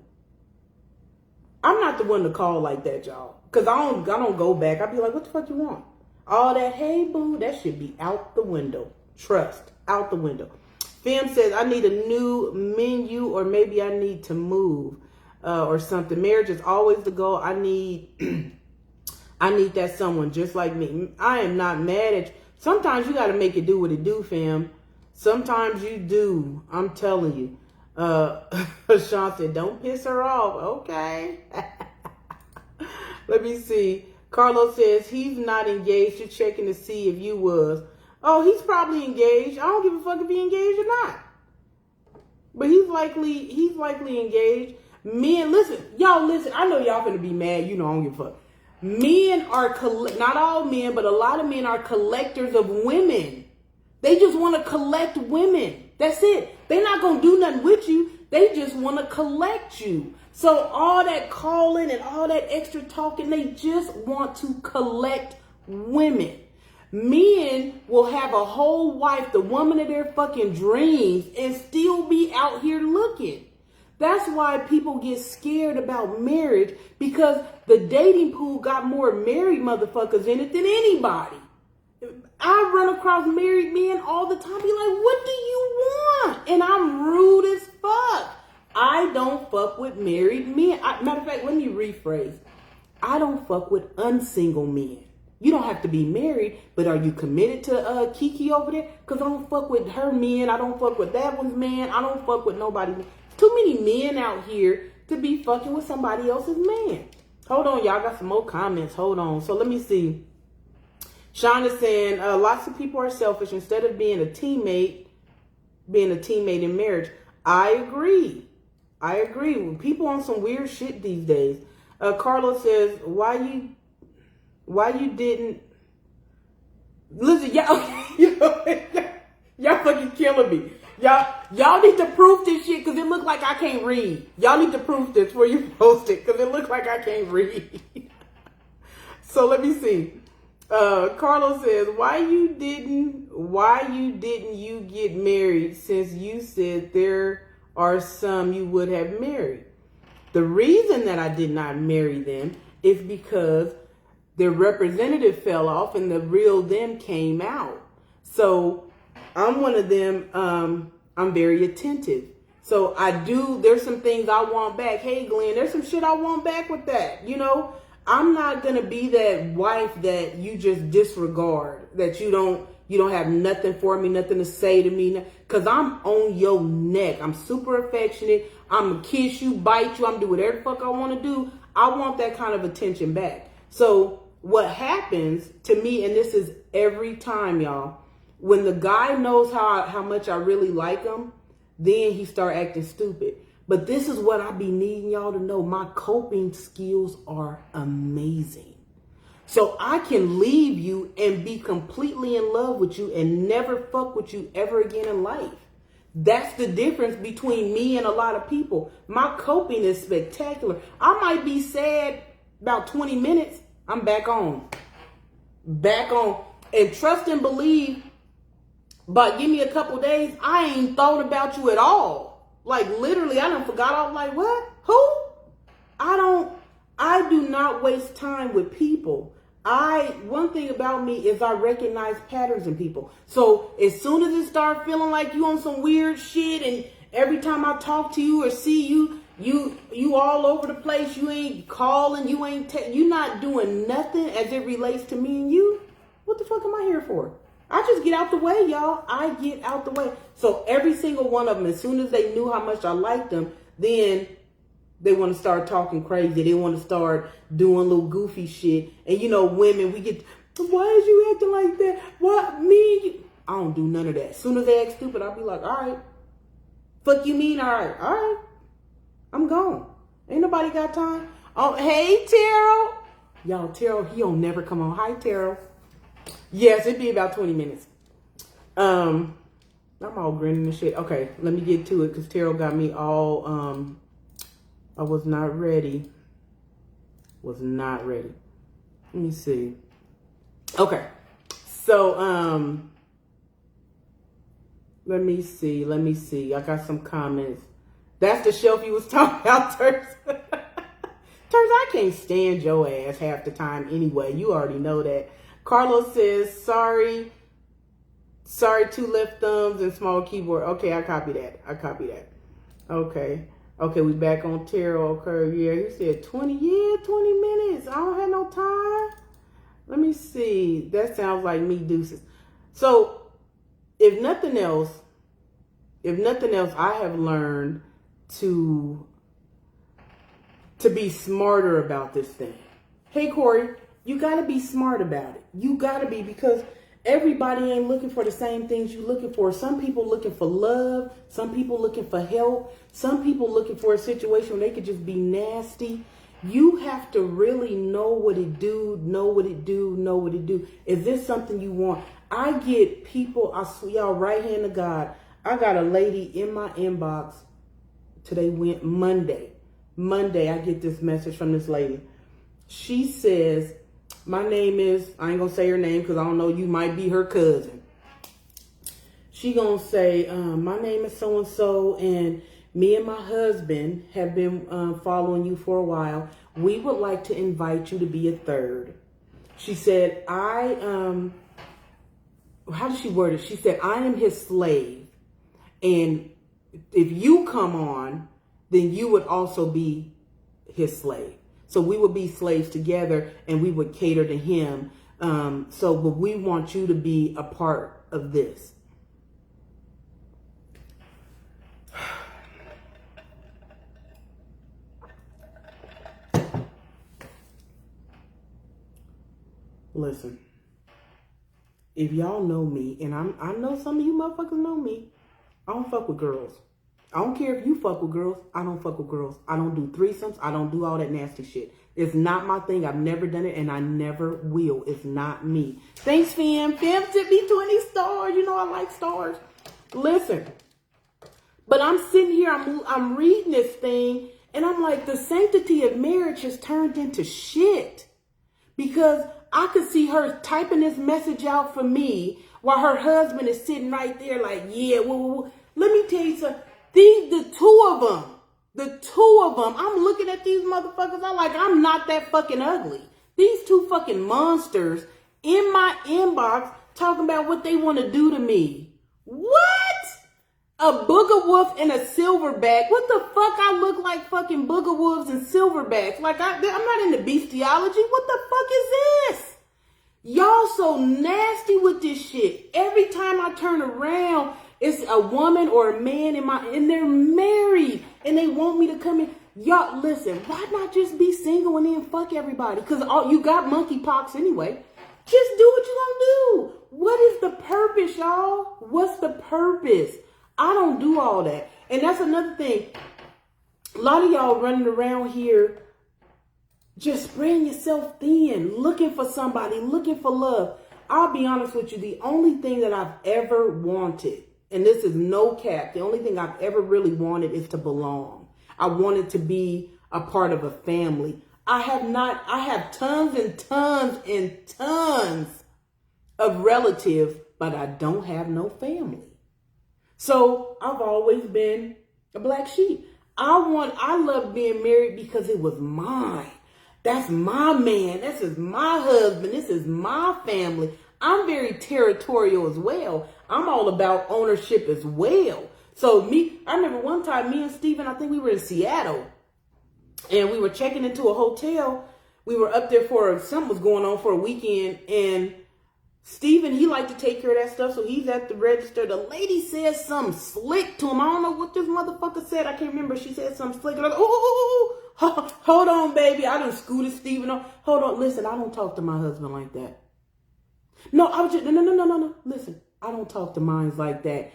I'm not the one to call like that, y'all. Because I don't go back. I'll be like, what the fuck you want? All that, hey, boo, that should be out the window. Trust, out the window. Fem says, I need a new menu, or maybe I need to move or something. Marriage is always the goal. I need that someone just like me. I am not mad at you. Sometimes you got to make it do what it do, fam. Sometimes you do. I'm telling you. Sean said, don't piss her off. Okay. Let me see. Carlos says, he's not engaged. You're checking to see if you was. Oh, he's probably engaged. I don't give a fuck if he engaged or not. But he's likely engaged. Men, listen. Y'all listen. I know y'all finna be mad. I don't give a fuck. Men are, not all men, but a lot of men are collectors of women. They just want to collect women. That's it. They're not going to do nothing with you. They just want to collect you. So all that calling and all that extra talking, they just want to collect women. Men will have a whole wife, the woman of their fucking dreams, and still be out here looking. That's why people get scared about marriage, because the dating pool got more married motherfuckers in it than anybody. I run across married men all the time. Be like, what do you want? And I'm rude as fuck. I don't fuck with married men. Matter of fact, let me rephrase. I don't fuck with unsingle men. You don't have to be married, but are you committed to Kiki over there? Because I don't fuck with her men. I don't fuck with that one's man. I don't fuck with nobody. Too many men out here to be fucking with somebody else's man. Hold on, y'all got some more comments. Hold on. So let me see. Sean is saying, lots of people are selfish. Instead of being a teammate in marriage. I agree. People on some weird shit these days. Carlos says, why you didn't listen, y'all fucking killing me. Y'all need to proof this shit, because it look like I can't read. Y'all need to proof this before you post it, because it looks like I can't read. So let me see. Carlos says, why you didn't you get married, since you said there are some you would have married? The reason that I did not marry them is because their representative fell off and the real them came out. So I'm one of them. I'm very attentive. So there's some things I want back. Hey, Glenn, there's some shit I want back with that. I'm not going to be that wife that you just disregard, that you don't You don't have nothing for me, nothing to say to me. Because I'm on your neck. I'm super affectionate. I'm going to kiss you, bite you. I'm going to do whatever the fuck I want to do. I want that kind of attention back. So what happens to me, and this is every time, y'all, when the guy knows how much I really like him, then he start acting stupid. But this is what I be needing y'all to know. My coping skills are amazing. So I can leave you and be completely in love with you and never fuck with you ever again in life. That's the difference between me and a lot of people. My coping is spectacular. I might be sad about 20 minutes. I'm back on. Back on. And trust and believe, but give me a couple days, I ain't thought about you at all. Like literally, I done forgot. I was like, what? Who? I do not waste time with people. One thing about me is I recognize patterns in people. So as soon as it start feeling like you on some weird shit, and every time I talk to you or see you, you all over the place, you ain't calling, you not doing nothing as it relates to me and you, what the fuck am I here for? I just get out the way, y'all. I get out the way. So every single one of them, as soon as they knew how much I liked them, then they want to start talking crazy. They want to start doing little goofy shit. And you know, women, we get, why is you acting like that? What, me? I don't do none of that. As soon as they act stupid, I'll be like, all right. Fuck you mean? All right. I'm gone. Ain't nobody got time. Oh, hey, Terrell. Y'all, Terrell, he don't never come on. Hi, Terrell. Yes, it'd be about 20 minutes. I'm all grinning and shit. Okay, let me get to it because Terrell got me all, I was not ready. Was not ready. Let me see. Okay. So, let me see. I got some comments. That's the shelf you was talking about, Turks. Turks, I can't stand your ass half the time anyway. You already know that. Carlos says, sorry, 2 left thumbs and small keyboard. Okay, I copy that. Okay, we back on Terrell. Okay, yeah, he said 20 minutes. I don't have no time. Let me see. That sounds like me, deuces. So, if nothing else, I have learned to be smarter about this thing. Hey, Corey. You got to be smart about it. You got to be, because everybody ain't looking for the same things you're looking for. Some people looking for love. Some people looking for help. Some people looking for a situation where they could just be nasty. You have to really know what it do. Is this something you want? I get people, I swear, y'all, right hand of God. I got a lady in my inbox. Today went Monday. I get this message from this lady. She says, my name is, I ain't gonna say her name because I don't know, you might be her cousin. She gonna say, my name is so-and-so, and me and my husband have been following you for a while. We would like to invite you to be a third. She said, how did she word it? She said, I am his slave. And if you come on, then you would also be his slave. So we would be slaves together and we would cater to him. But we want you to be a part of this. Listen, if y'all know me, and I know some of you motherfuckers know me, I don't fuck with girls. I don't care if you fuck with girls. I don't fuck with girls. I don't do threesomes. I don't do all that nasty shit. It's not my thing. I've never done it, and I never will. It's not me. Thanks, fam. Fam sent me 20 stars. You know I like stars. Listen, but I'm sitting here. I'm reading this thing, and I'm like, the sanctity of marriage has turned into shit. Because I could see her typing this message out for me while her husband is sitting right there like, yeah, woo. Let me tell you something. The two of them, I'm looking at these motherfuckers. I'm not that fucking ugly. These two fucking monsters in my inbox talking about what they want to do to me. What? A booger wolf and a silverback. What the fuck? I look like fucking booger wolves and silverbacks. Like I'm not into bestiality. What the fuck is this? Y'all so nasty with this shit. Every time I turn around, it's a woman or a man and they're married and they want me to come in. Y'all, listen, why not just be single and then fuck everybody? Because you got monkeypox anyway. Just do what you gonna do. What is the purpose, y'all? What's the purpose? I don't do all that. And that's another thing. A lot of y'all running around here just spreading yourself thin, looking for somebody, looking for love. I'll be honest with you. The only thing that I've ever wanted, and this is no cap, the only thing I've ever really wanted is to belong. I wanted to be a part of a family. I have tons and tons and tons of relatives, but I don't have no family. So I've always been a black sheep. I love being married because it was mine. That's my man. This is my husband. This is my family. I'm very territorial as well. I'm all about ownership as well. So I remember one time me and Steven, I think we were in Seattle and we were checking into a hotel. We were up there something was going on for a weekend, and Steven, he liked to take care of that stuff, so he's at the register. The lady said something slick to him. I don't know what this motherfucker said. I can't remember. She said something slick. And I was like, oh, hold on, baby. I done scooted Steven on. Hold on. Listen, I don't talk to my husband like that. No, I was just, no. Listen, I don't talk to mine like that.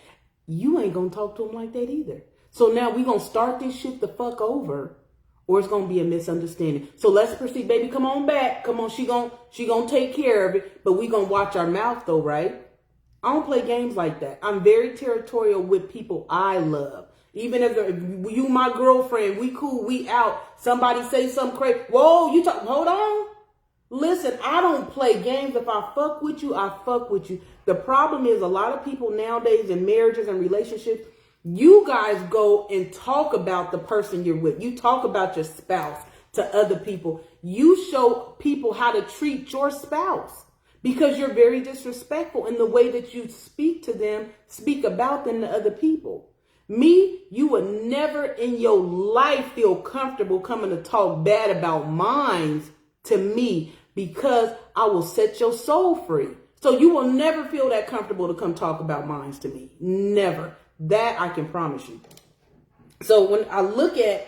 You ain't going to talk to him like that either. So now we going to start this shit the fuck over, or it's going to be a misunderstanding. So let's proceed. Baby, come on back. Come on. She going to take care of it, but we going to watch our mouth though, right? I don't play games like that. I'm very territorial with people I love. Even if you my girlfriend, we cool, we out. Somebody say something crazy. Whoa, hold on. Listen, I don't play games. If I fuck with you, I fuck with you. The problem is a lot of people nowadays in marriages and relationships, you guys go and talk about the person you're with. You talk about your spouse to other people. You show people how to treat your spouse because you're very disrespectful in the way that you speak to them, speak about them to other people. Me, you would never in your life feel comfortable coming to talk bad about mine to me because I will set your soul free. So you will never feel that comfortable to come talk about mine to me. Never. That I can promise you. So when I look at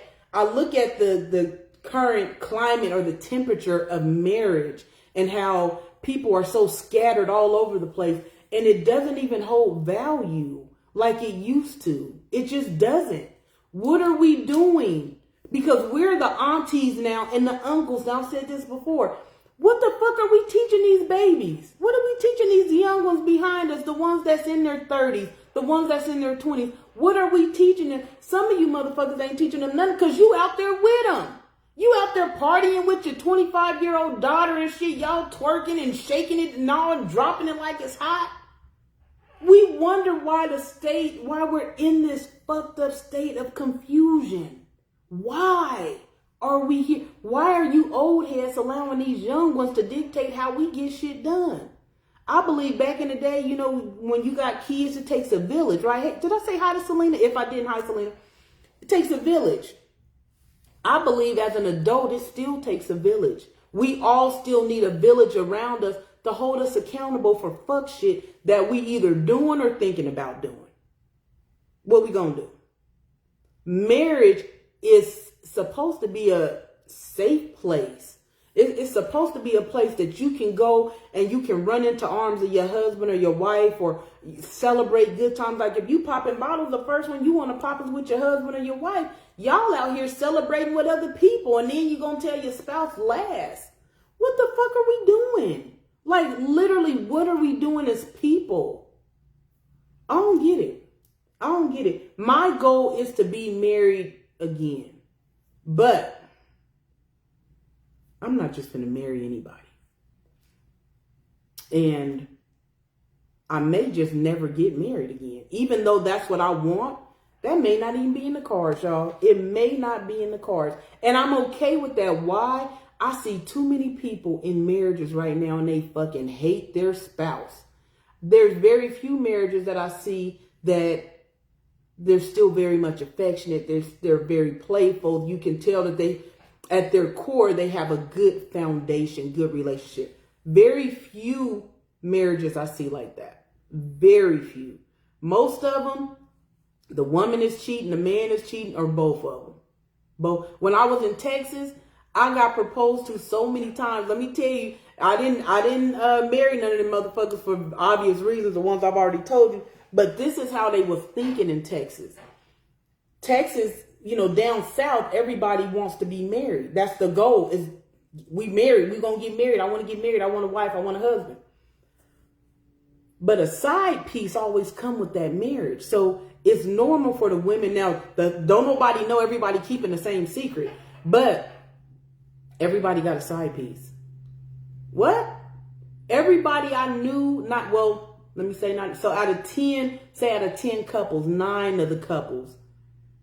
the current climate or the temperature of marriage and how people are so scattered all over the place, and it doesn't even hold value like it used to. It just doesn't. What are we doing? Because we're the aunties now and the uncles. Now, I've said this before. What the fuck are we teaching these babies? What are we teaching these young ones behind us? The ones that's in their 30s, the ones that's in their 20s. What are we teaching them? Some of you motherfuckers ain't teaching them nothing because you out there with them. You out there partying with your 25-year-old daughter and shit. Y'all twerking and shaking it and all dropping it like it's hot. We wonder why we're in this fucked up state of confusion. Why are we here? Why are you old heads allowing these young ones to dictate how we get shit done? I believe back in the day, when you got kids, it takes a village, right? Hey, did I say hi to Selena? If I didn't, hi, Selena. It takes a village. I believe as an adult, it still takes a village. We all still need a village around us to hold us accountable for fuck shit that we either doing or thinking about doing. What we gonna do? Marriage is supposed to be a safe place. It's supposed to be a place that you can go and you can run into arms of your husband or your wife or celebrate good times. Like if you popping bottles, the first one you want to pop is with your husband or your wife. Y'all out here celebrating with other people, and then you gonna tell your spouse last. What the fuck are we doing? Like literally, what are we doing as people? I don't get it. My goal is to be married again. But I'm not just going to marry anybody. And I may just never get married again. Even though that's what I want, that may not even be in the cards, y'all. It may not be in the cards. And I'm okay with that. Why? I see too many people in marriages right now and they fucking hate their spouse. There's very few marriages that I see that they're still very much affectionate. They're very playful. You can tell that at their core, they have a good foundation, good relationship. Very few marriages I see like that. Very few. Most of them, the woman is cheating, the man is cheating, or both of them. Both. When I was in Texas, I got proposed to so many times. Let me tell you, I didn't marry none of them motherfuckers for obvious reasons, the ones I've already told you. But this is how they was thinking in Texas. Texas, down south, everybody wants to be married. That's the goal. Is we married. We gonna get married. I want to get married. I want a wife. I want a husband. But a side piece always come with that marriage. So it's normal for the women now. Don't nobody know everybody keeping the same secret, but everybody got a side piece. What? Everybody I knew, let me say not. So out of 10 couples, 9 of the couples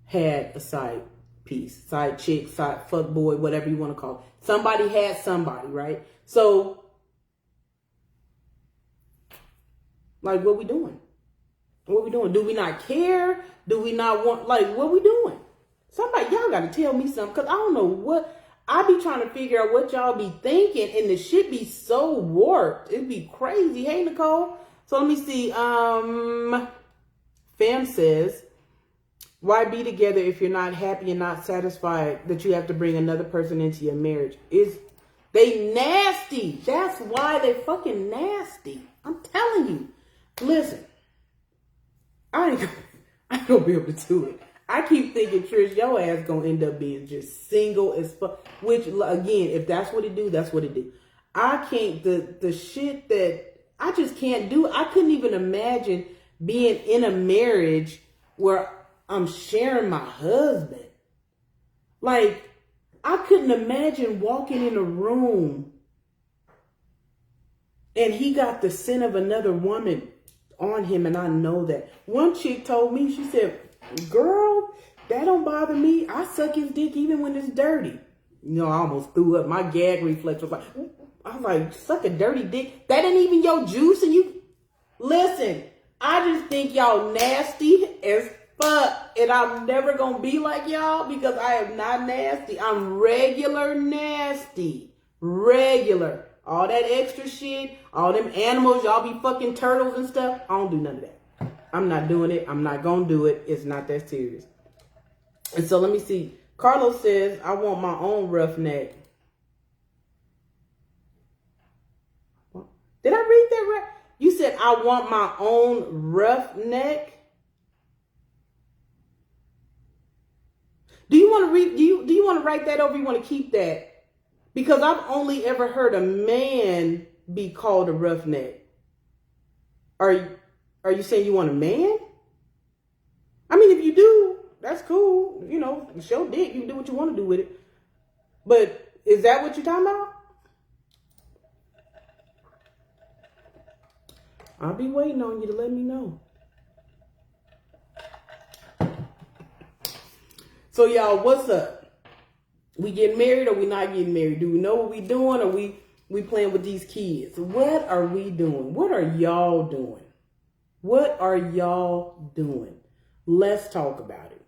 had a side piece, side chick, side fuck boy, whatever you want to call it. Somebody had somebody, right? So, like, what we doing? What we doing? Do we not care? Do we not want, what we doing? Somebody, y'all got to tell me something, because I don't know what, I be trying to figure out what y'all be thinking, and the shit be so warped. It'd be crazy. Hey, Nicole. So let me see. Fam says, why be together if you're not happy and not satisfied that you have to bring another person into your marriage? They nasty. That's why they fucking nasty. I'm telling you. Listen, I ain't gonna be able to do it. I keep thinking, Trish, your ass gonna end up being just single as fuck. Which, again, if that's what it do, that's what it do. I can't, the shit that I just can't do. I couldn't even imagine being in a marriage where I'm sharing my husband. Like, I couldn't imagine walking in a room and he got the scent of another woman on him, and I know that. One chick told me, she said, girl, that don't bother me. I suck his dick even when it's dirty. I almost threw up. My gag reflex was like, I was like, suck a dirty dick? That ain't even your juice, and you... Listen, I just think y'all nasty as fuck, and I'm never gonna be like y'all because I am not nasty. I'm regular nasty. Regular. All that extra shit, all them animals, y'all be fucking turtles and stuff. I don't do none of that. I'm not doing it. I'm not gonna do it. It's not that serious. And so let me see. Carlos says, I want my own roughneck. Did I read that right? You said, I want my own roughneck? Do you want to read? Do you want to write that over? You want to keep that? Because I've only ever heard a man be called a roughneck. Are you saying you want a man? I mean, if you do, that's cool. It's your dick. You can do what you want to do with it. But is that what you're talking about? I'll be waiting on you to let me know. So y'all, what's up? We getting married or we not getting married? Do we know what we doing or we playing with these kids? What are we doing? What are y'all doing? What are y'all doing? Let's talk about it.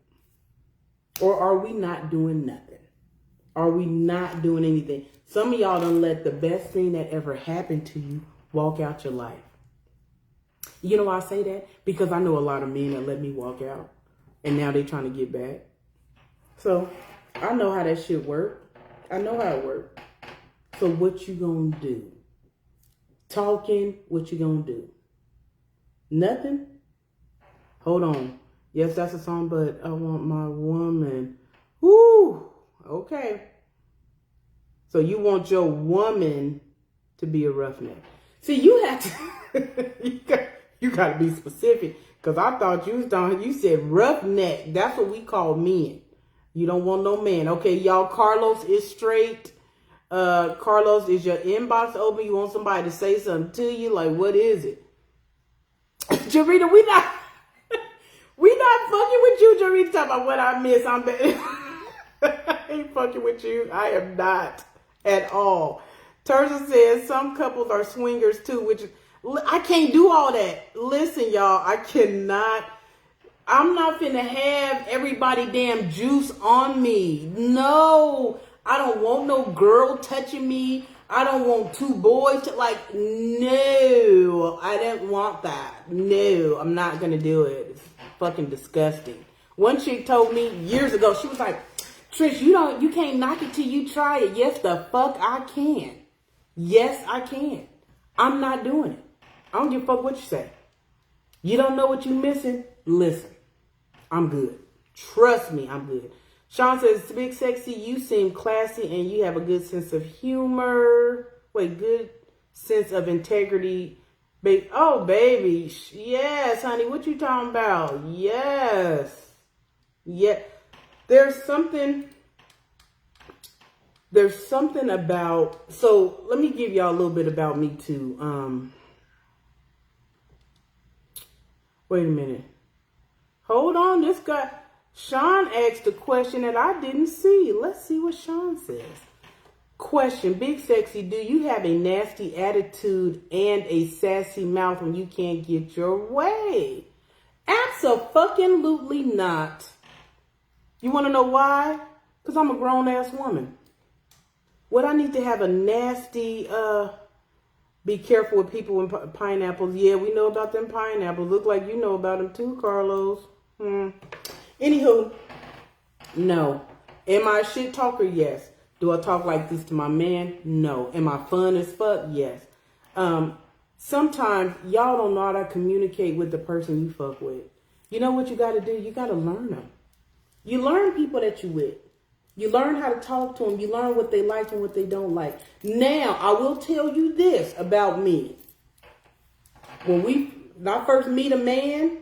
Or are we not doing nothing? Are we not doing anything? Some of y'all done let the best thing that ever happened to you walk out your life. You know why I say that? Because I know a lot of men that let me walk out and now they trying to get back. So I know how that shit work. I know how it work. So what you gonna do? Talking, what you gonna do? Nothing? Hold on. Yes, that's a song, but I want my woman. Woo! Okay. So you want your woman to be a roughneck. See, you have to, you got to be specific. Because I thought you said roughneck. That's what we call men. You don't want no man. Okay, y'all, Carlos is straight. Carlos, is your inbox open? You want somebody to say something to you? Like, what is it? Jarita, we not fucking with you, Jarita. Talking about what I miss. I ain't fucking with you. I am not at all. Terza says some couples are swingers too, which I can't do all that. Listen, y'all, I cannot. I'm not finna have everybody damn juice on me. No, I don't want no girl touching me. I don't want two boys to no, I didn't want that. No, I'm not going to do it. It's fucking disgusting. One chick told me years ago, she was like, Trish, you can't knock it till you try it. Yes, the fuck I can. Yes, I can. I'm not doing it. I don't give a fuck what you say. You don't know what you're missing? Listen, I'm good. Trust me, I'm good. Sean says, Big Sexy, you seem classy and you have a good sense of humor. Wait, good sense of integrity. Oh, baby. Yes, honey, what you talking about? Yes. Yeah. There's something about, so let me give y'all a little bit about me too. Wait a minute. Hold on, this guy, Sean asked a question that I didn't see. Let's see what Sean says. Question, Big Sexy, do you have a nasty attitude and a sassy mouth when you can't get your way? Abso-fucking-lutely not. You want to know why? Because I'm a grown-ass woman. Would I need to have a nasty, be careful with people with pineapples? Yeah, we know about them pineapples. Look like you know about them too, Carlos. Anywho, no. Am I a shit talker? Yes. Do I talk like this to my man? No. Am I fun as fuck? Yes. Sometimes y'all don't know how to communicate with the person you fuck with. You know what you got to do? You got to learn them. You learn people that you with. You learn how to talk to them. You learn what they like and what they don't like. Now, I will tell you this about me. When I first meet a man,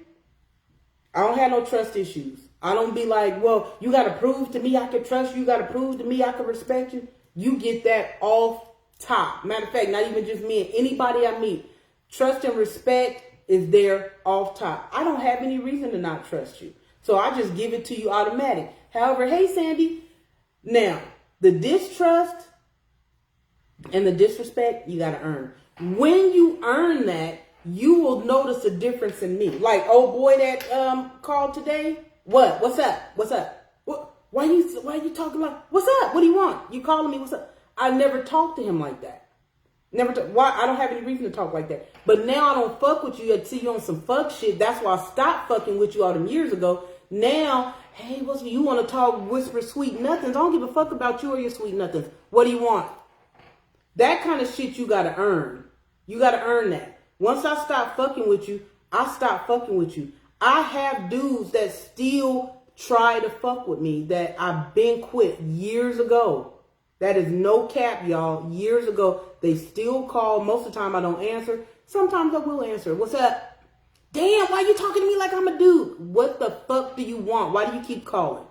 I don't have no trust issues. I don't be like, well, you got to prove to me I can trust you. You got to prove to me I can respect you. You get that off top. Matter of fact, not even just me. Anybody I meet, trust and respect is there off top. I don't have any reason to not trust you. So I just give it to you automatic. However, hey, Sandy. Now, the distrust and the disrespect, you got to earn. When you earn that, you will notice a difference in me. Like, old boy that called today. What? What's up? What's up? What? Why you talking like, what's up? What do you want? You calling me? What's up? I never talked to him like that. Why? I don't have any reason to talk like that. But now I don't fuck with you. I see you on some fuck shit. That's why I stopped fucking with you all them years ago. Now, hey, you want to talk, whisper sweet nothings? I don't give a fuck about you or your sweet nothings. What do you want? That kind of shit you got to earn. You got to earn that. Once I stop fucking with you, I stop fucking with you. I have dudes that still try to fuck with me that I've been quit years ago. That is no cap, y'all. Years ago, they still call. Most of the time, I don't answer. Sometimes I will answer. What's up? Damn, why you talking to me like I'm a dude? What the fuck do you want? Why do you keep calling?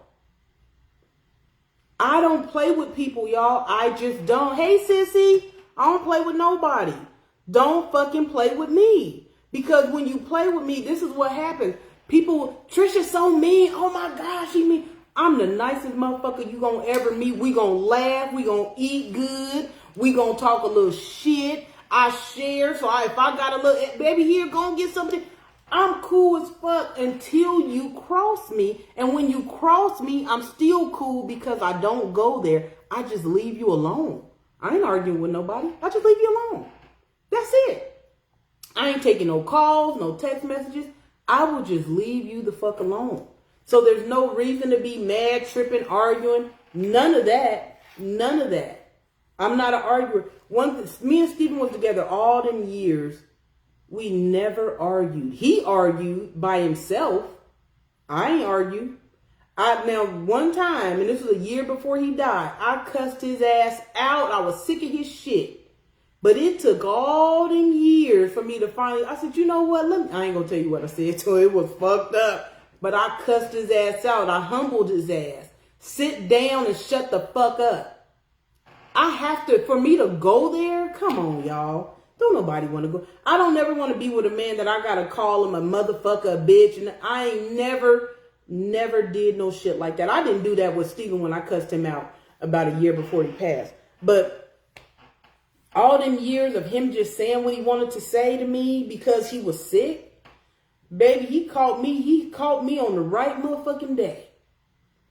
I don't play with people, y'all. I just don't. Hey, sissy, I don't play with nobody. Don't fucking play with me. Because when you play with me, this is what happens. People, Trisha's so mean. Oh my gosh, she mean. I'm the nicest motherfucker you gonna ever meet. We gonna laugh. We gonna eat good. We gonna talk a little shit. I share. So if I got a little, baby, here, go and get something. I'm cool as fuck until you cross me. And when you cross me, I'm still cool because I don't go there. I just leave you alone. I ain't arguing with nobody. I just leave you alone. That's it. I ain't taking no calls, no text messages. I will just leave you the fuck alone. So there's no reason to be mad, tripping, arguing. None of that. None of that. I'm not an arguer. Me and Steven was together all them years. We never argued. He argued by himself. I ain't argued. Now, one time, and this was a year before he died, I cussed his ass out. I was sick of his shit. But it took all them years for me to finally, I said, you know what? I ain't going to tell you what I said to him. It was fucked up. But I cussed his ass out. I humbled his ass. Sit down and shut the fuck up. For me to go there, come on, y'all. Don't nobody want to go. I don't never want to be with a man that I got to call him a motherfucker, a bitch. And I ain't never did no shit like that. I didn't do that with Steven when I cussed him out about a year before he passed. But all them years of him just saying what he wanted to say to me because he was sick, baby, he caught me on the right motherfucking day.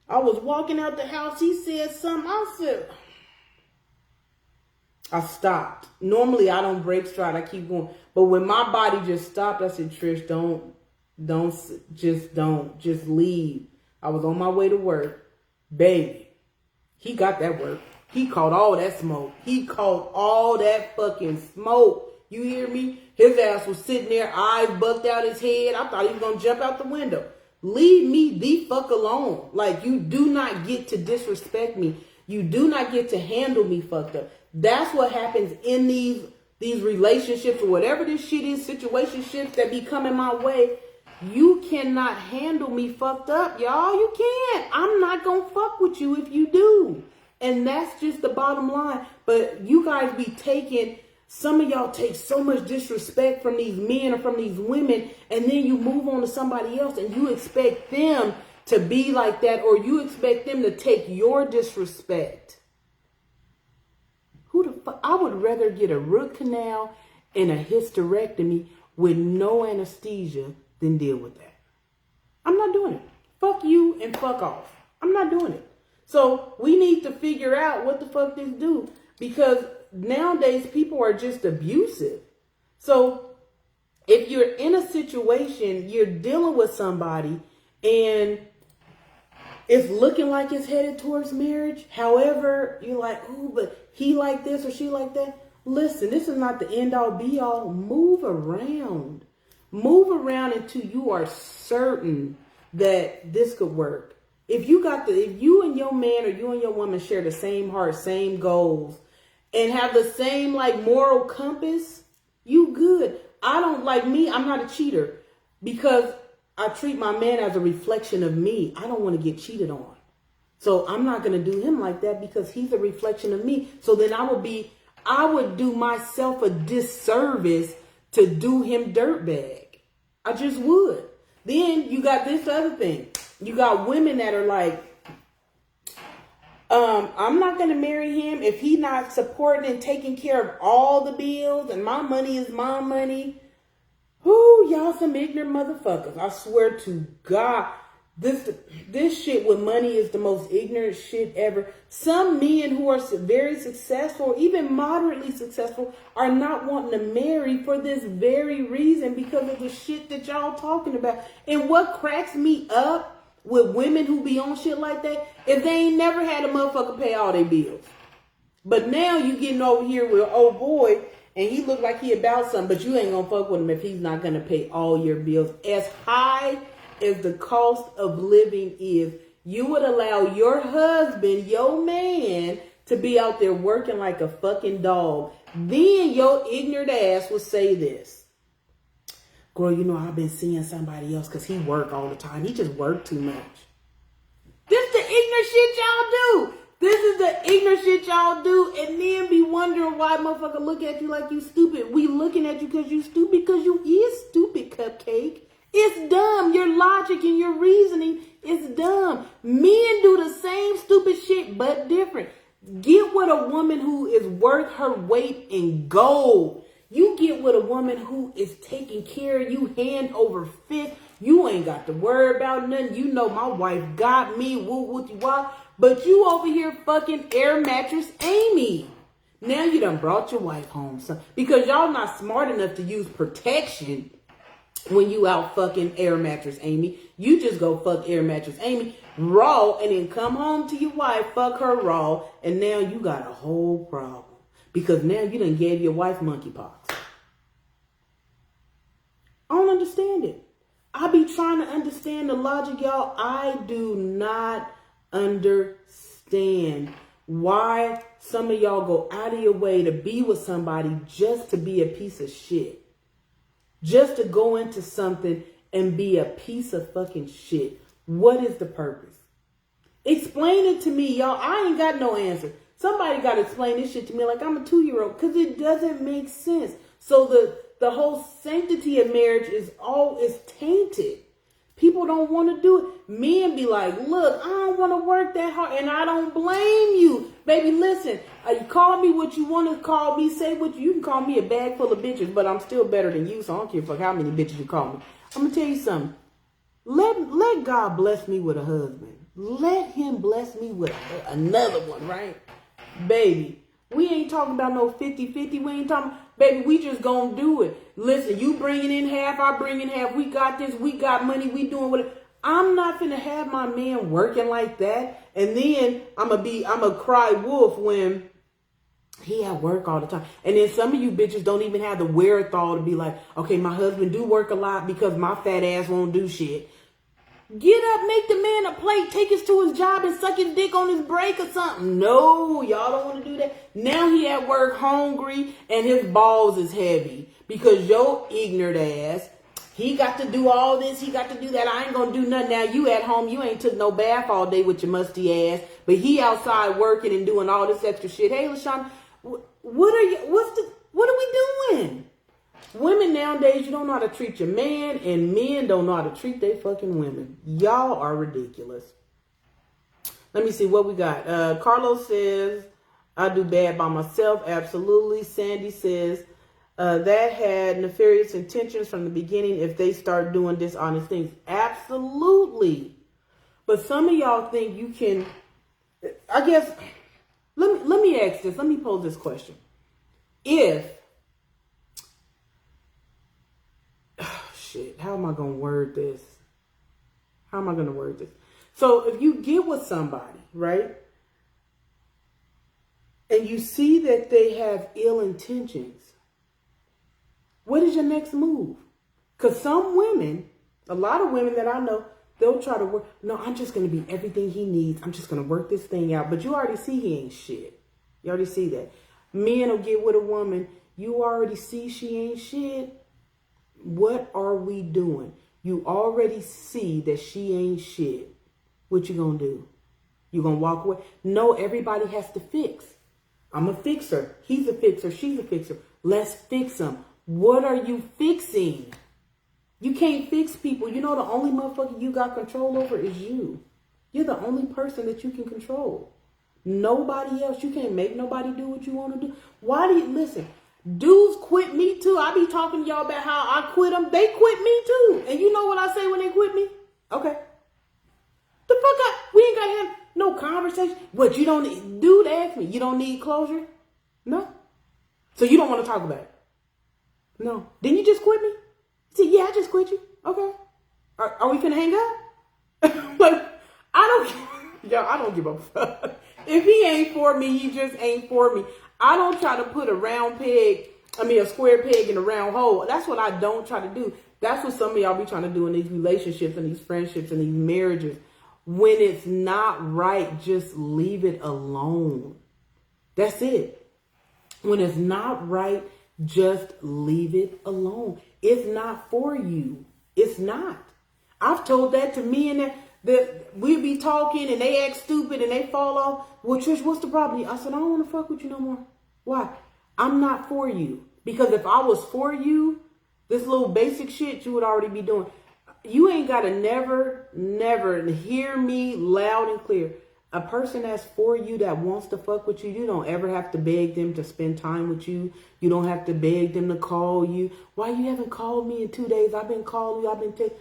I was walking out the house. He said something. I said, I stopped. Normally I don't break stride. I keep going. But when my body just stopped, I said, Trish, just leave. I was on my way to work. Baby, he got that work. He caught all that smoke. He caught all that fucking smoke. You hear me? His ass was sitting there, eyes bucked out his head. I thought he was going to jump out the window. Leave me the fuck alone. Like, you do not get to disrespect me. You do not get to handle me fucked up. That's what happens in these relationships or whatever this shit is, situationships that be coming my way. You cannot handle me fucked up, y'all. You can't. I'm not going to fuck with you if you do. And that's just the bottom line. But you guys be taking, some of y'all take so much disrespect from these men or from these women, and then you move on to somebody else and you expect them to be like that, or you expect them to take your disrespect. Who the fuck? I would rather get a root canal and a hysterectomy with no anesthesia than deal with that. I'm not doing it. Fuck you and fuck off. I'm not doing it. So we need to figure out what the fuck this do, because nowadays people are just abusive. So if you're in a situation, you're dealing with somebody and it's looking like it's headed towards marriage. However, you're like, ooh, but he like this or she like that. Listen, this is not the end all be all. Move around. Move around until you are certain that this could work. If you and your man or you and your woman share the same heart, same goals, and have the same like moral compass, you good. I don't like me. I'm not a cheater because I treat my man as a reflection of me. I don't want to get cheated on. So I'm not going to do him like that because he's a reflection of me. So then I would do myself a disservice to do him dirtbag. I just would. Then you got this other thing. You got women that are like, I'm not going to marry him if he's not supporting and taking care of all the bills and my money is my money. Whoo, y'all some ignorant motherfuckers. I swear to God, this shit with money is the most ignorant shit ever. Some men who are very successful, even moderately successful, are not wanting to marry for this very reason, because of the shit that y'all talking about. And what cracks me up with women who be on shit like that, if they ain't never had a motherfucker pay all their bills. But now you getting over here with old boy and he look like he about something, but you ain't gonna fuck with him if he's not gonna pay all your bills. As high as the cost of living is, you would allow your husband, your man, to be out there working like a fucking dog. Then your ignorant ass would say this. Girl, you know, I've been seeing somebody else because he work all the time. He just work too much. This the ignorant shit y'all do. This is the ignorant shit y'all do. And then be wondering why motherfucker look at you like you stupid. We looking at you because you stupid, because you is stupid, Cupcake. It's dumb. Your logic and your reasoning is dumb. Men do the same stupid shit, but different. Get with a woman who is worth her weight in gold. You get with a woman who is taking care of you hand over fist. You ain't got to worry about nothing. You know my wife got me, woo woo wah. But you over here fucking air mattress Amy. Now you done brought your wife home, son, because y'all not smart enough to use protection when you out fucking air mattress Amy. You just go fuck air mattress Amy raw and then come home to your wife, fuck her raw, and now you got a whole problem. Because now you done gave your wife monkeypox. I don't understand it. I be trying to understand the logic, y'all. I do not understand why some of y'all go out of your way to be with somebody just to be a piece of shit. Just to go into something and be a piece of fucking shit. What is the purpose? Explain it to me, y'all. I ain't got no answer. Somebody got to explain this shit to me like I'm a 2-year-old, because it doesn't make sense. So the whole sanctity of marriage is tainted. People don't want to do it. Men be like, look, I don't want to work that hard, and I don't blame you. Baby, listen, you call me what you want to call me, say what you can call me a bag full of bitches, but I'm still better than you, so I don't give a fuck how many bitches you call me. I'm going to tell you something. Let God bless me with a husband. Let him bless me with another one, right? Baby, We ain't talking about no 50-50. We ain't talking, baby, we just gonna do it. Listen, you bringing in half, I bring in half. We got this, we got money, we doing whatever. I'm not finna have my man working like that. And then I'm a cry wolf when he at work all the time. And then some of you bitches don't even have the wherewithal to be like, okay, my husband do work a lot because my fat ass won't do shit. Get up, make the man a plate, take us to his job and suck his dick on his break or something. No, y'all don't want to do that. Now he at work hungry and his balls is heavy because your ignorant ass, he got to do all this, he got to do that. I ain't gonna do nothing. Now you at home, you ain't took no bath all day with your musty ass, but he outside working and doing all this extra shit. Hey, LaShawn, what are we doing? Women nowadays, you don't know how to treat your man, and men don't know how to treat their fucking women. Y'all are ridiculous. Let me see what we got. Carlos says, I do bad by myself. Absolutely. Sandy says, that had nefarious intentions from the beginning if they start doing dishonest things. Absolutely. But some of y'all think you can, I guess, let me ask this. Let me pose this question. How am I going to word this? So if you get with somebody, right, and you see that they have ill intentions, what is your next move? Because some women, a lot of women that I know, they'll try to work. No, I'm just going to be everything he needs. I'm just going to work this thing out. But you already see he ain't shit. You already see that. Men will get with a woman. You already see she ain't shit. What are we doing? You already see that she ain't shit. What you gonna do? You gonna walk away? No, everybody has to fix. I'm a fixer. He's a fixer. She's a fixer. Let's fix them. What are you fixing? You can't fix people. You know the only motherfucker you got control over is you. You're the only person that you can control. Nobody else. You can't make nobody do what you want to do. Why do you listen? Dudes quit me too. I be talking to y'all about how I quit them. They quit me too. And you know what I say when they quit me? Okay. The fuck up. We ain't got to have no conversation. What you don't need? Dude asked me, you don't need closure? No. So you don't want to talk about it? No. Didn't you just quit me? He said, yeah, I just quit you. Okay. Are we finna hang up? Like, I don't give a fuck. If he ain't for me, he just ain't for me. I don't try to put a square peg in a round hole. That's what I don't try to do. That's what some of y'all be trying to do in these relationships and these friendships and these marriages. When it's not right, just leave it alone. That's it. When it's not right, just leave it alone. It's not for you. It's not. I've told that to men that we be talking and they act stupid and they fall off. Well, Trish, what's the problem? I said, I don't want to fuck with you no more. Why? I'm not for you. Because if I was for you, this little basic shit you would already be doing. You ain't got to never hear me loud and clear. A person that's for you, that wants to fuck with you, you don't ever have to beg them to spend time with you. You don't have to beg them to call you. Why you haven't called me in 2 days? I've been calling you. I've been texting.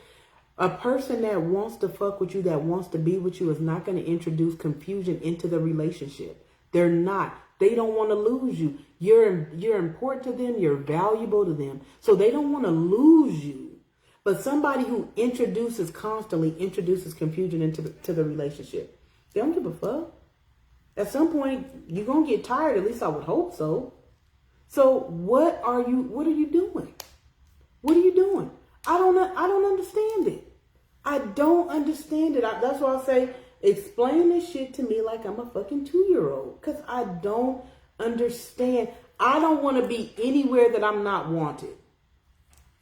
A person that wants to fuck with you, that wants to be with you, is not going to introduce confusion into the relationship. They're not. They don't want to lose you. You're important to them. You're valuable to them. So they don't want to lose you. But somebody who constantly introduces confusion into the relationship, they don't give a fuck. At some point, you're going to get tired. At least I would hope so. So what are you doing? What are you doing? I don't understand it. I don't understand it. That's why I say, explain this shit to me like I'm a fucking 2-year-old. Because I don't understand. I don't want to be anywhere that I'm not wanted.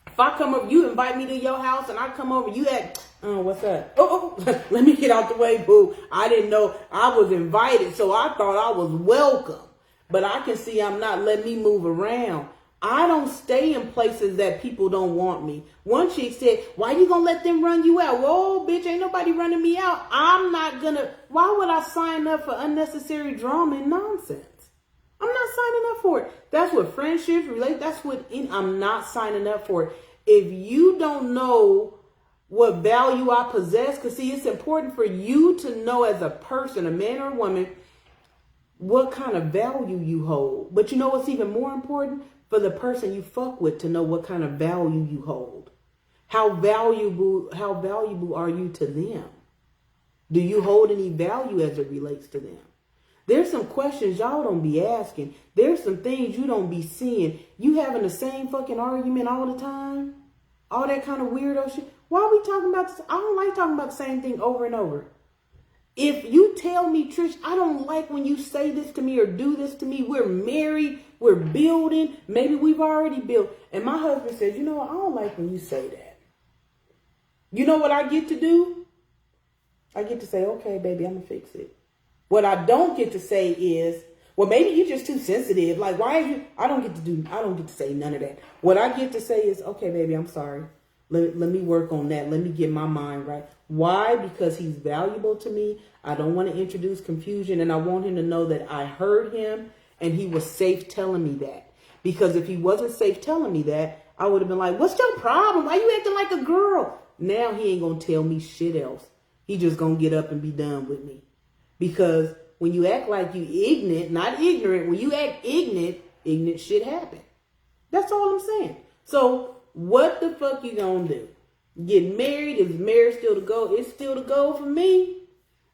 If I come over, you invite me to your house and I come over, you act, what's up? Oh, let me get out the way, boo. I didn't know I was invited, so I thought I was welcome. But I can see I'm not. Let me move around. I don't stay in places that people don't want me. One chick said, why you gonna let them run you out? Whoa, bitch, ain't nobody running me out. I'm not gonna, why would I sign up for unnecessary drama and nonsense? I'm not signing up for it. That's what friendships relate. I'm not signing up for it. If you don't know what value I possess, because see, it's important for you to know as a person, a man or a woman, what kind of value you hold. But you know what's even more important? For the person you fuck with to know what kind of value you hold. How valuable are you to them? Do you hold any value as it relates to them? There's some questions y'all don't be asking. There's some things you don't be seeing. You having the same fucking argument all the time? All that kind of weirdo shit. Why are we talking about this? I don't like talking about the same thing over and over. If you tell me, Trish, I don't like when you say this to me or do this to me. We're married. We're building. Maybe we've already built. And my husband says, you know what? I don't like when you say that. You know what I get to do? I get to say, okay, baby, I'm going to fix it. What I don't get to say is, well, maybe you're just too sensitive. Like, why are you? I don't get to say none of that. What I get to say is, okay, baby, I'm sorry. Let me work on that. Let me get my mind right. Why? Because he's valuable to me. I don't want to introduce confusion. And I want him to know that I heard him and he was safe telling me that. Because if he wasn't safe telling me that, I would have been like, what's your problem? Why you acting like a girl? Now he ain't going to tell me shit else. He just going to get up and be done with me. Because when you act like you ignorant, not ignorant, when you act ignorant shit happen. That's all I'm saying. So what the fuck you gonna do? Get married? Is marriage still to go? It's still to go for me.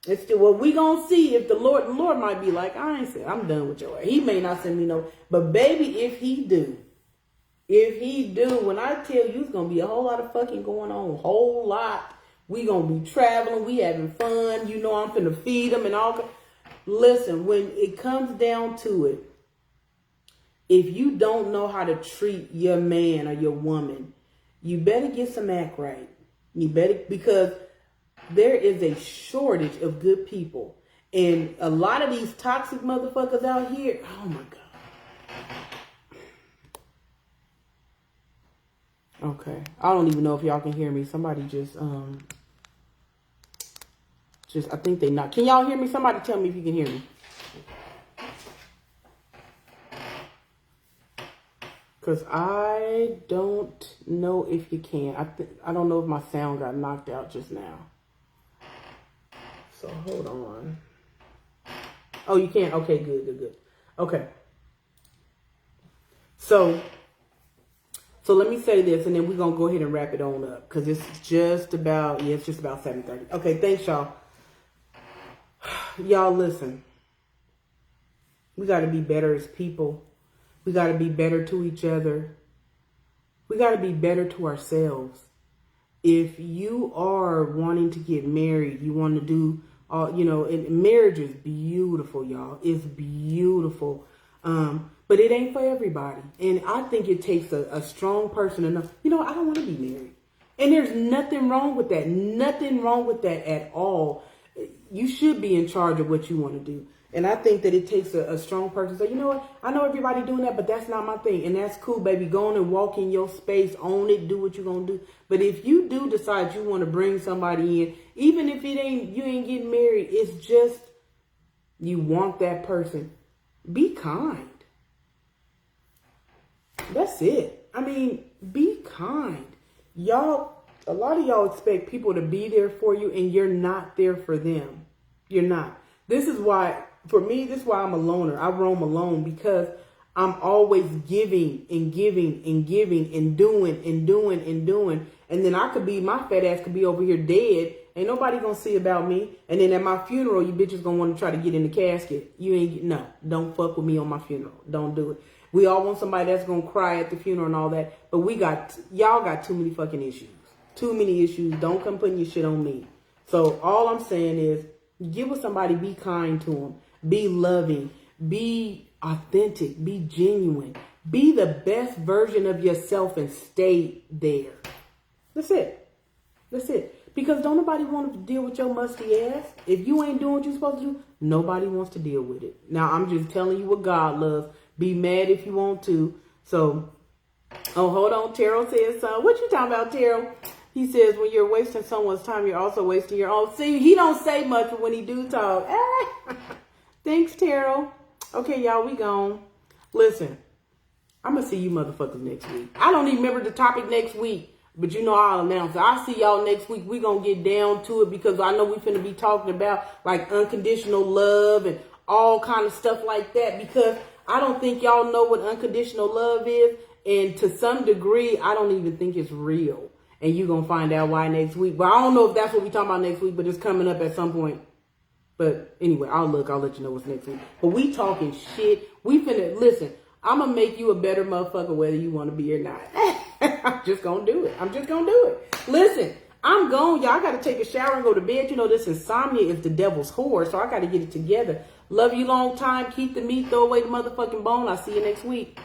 It's still what we gonna see. If the Lord might be like, I ain't saying I'm done with your ass. He may not send me no, but baby, if he do, when I tell you it's gonna be a whole lot of fucking going on, a whole lot. We gonna be traveling, we having fun. You know I'm finna feed them and all. Listen, when it comes down to it, if you don't know how to treat your man or your woman, you better get some act right. You better, because there is a shortage of good people. And a lot of these toxic motherfuckers out here, oh my God. Okay. I don't even know if y'all can hear me. Somebody just I think they not. Can y'all hear me? Somebody tell me if you can hear me. Because I don't know if you can. I don't know if my sound got knocked out just now. So hold on. Oh, you can? Okay, good. Okay. So let me say this, and then we're going to go ahead and wrap it on up. Because it's just about 7:30. Okay, thanks, y'all. Y'all, listen. We got to be better as people. We got to be better to each other. We got to be better to ourselves. If you are wanting to get married, you want to do, and marriage is beautiful, y'all. It's beautiful. But it ain't for everybody. And I think it takes a strong person enough. I don't want to be married. And there's nothing wrong with that. Nothing wrong with that at all. You should be in charge of what you want to do. And I think that it takes a strong person to say, you know what? I know everybody doing that, but that's not my thing. And that's cool, baby. Go on and walk in your space. Own it. Do what you're going to do. But if you do decide you want to bring somebody in, even if you ain't getting married, it's just you want that person. Be kind. That's it. I mean, be kind. Y'all, a lot of y'all expect people to be there for you and you're not there for them. You're not. This is why, for me, this is why I'm a loner. I roam alone because I'm always giving and giving and giving and doing and doing and doing. And then my fat ass could be over here dead. Ain't nobody gonna see about me. And then at my funeral, you bitches gonna want to try to get in the casket. Don't fuck with me on my funeral. Don't do it. We all want somebody that's gonna cry at the funeral and all that. But y'all got too many fucking issues. Too many issues. Don't come putting your shit on me. So all I'm saying is, get with somebody, be kind to them. Be loving. Be authentic. Be genuine. Be the best version of yourself and stay there. That's it. That's it. Because don't nobody want to deal with your musty ass. If you ain't doing what you're supposed to do, nobody wants to deal with it. Now, I'm just telling you what God loves. Be mad if you want to. So, hold on. Terrell says, what you talking about, Terrell? He says, when you're wasting someone's time, you're also wasting your own. See, he don't say much, but when he do talk. Thanks, Terrell. Okay, y'all, we gone. Listen, I'm going to see you motherfuckers next week. I don't even remember the topic next week, but I'll announce it. I'll see y'all next week. We going to get down to it because I know we finna be talking about like unconditional love and all kind of stuff like that, because I don't think y'all know what unconditional love is. And to some degree, I don't even think it's real. And you're going to find out why next week. But I don't know if that's what we're talking about next week, but it's coming up at some point. But anyway, I'll let you know what's next week. But we talking shit. We finna, listen, I'm going to make you a better motherfucker whether you want to be or not. I'm just going to do it. I'm just going to do it. Listen, I'm gone, y'all. I got to take a shower and go to bed. You know, this insomnia is the devil's whore, so I got to get it together. Love you long time. Keep the meat. Throw away the motherfucking bone. I'll see you next week.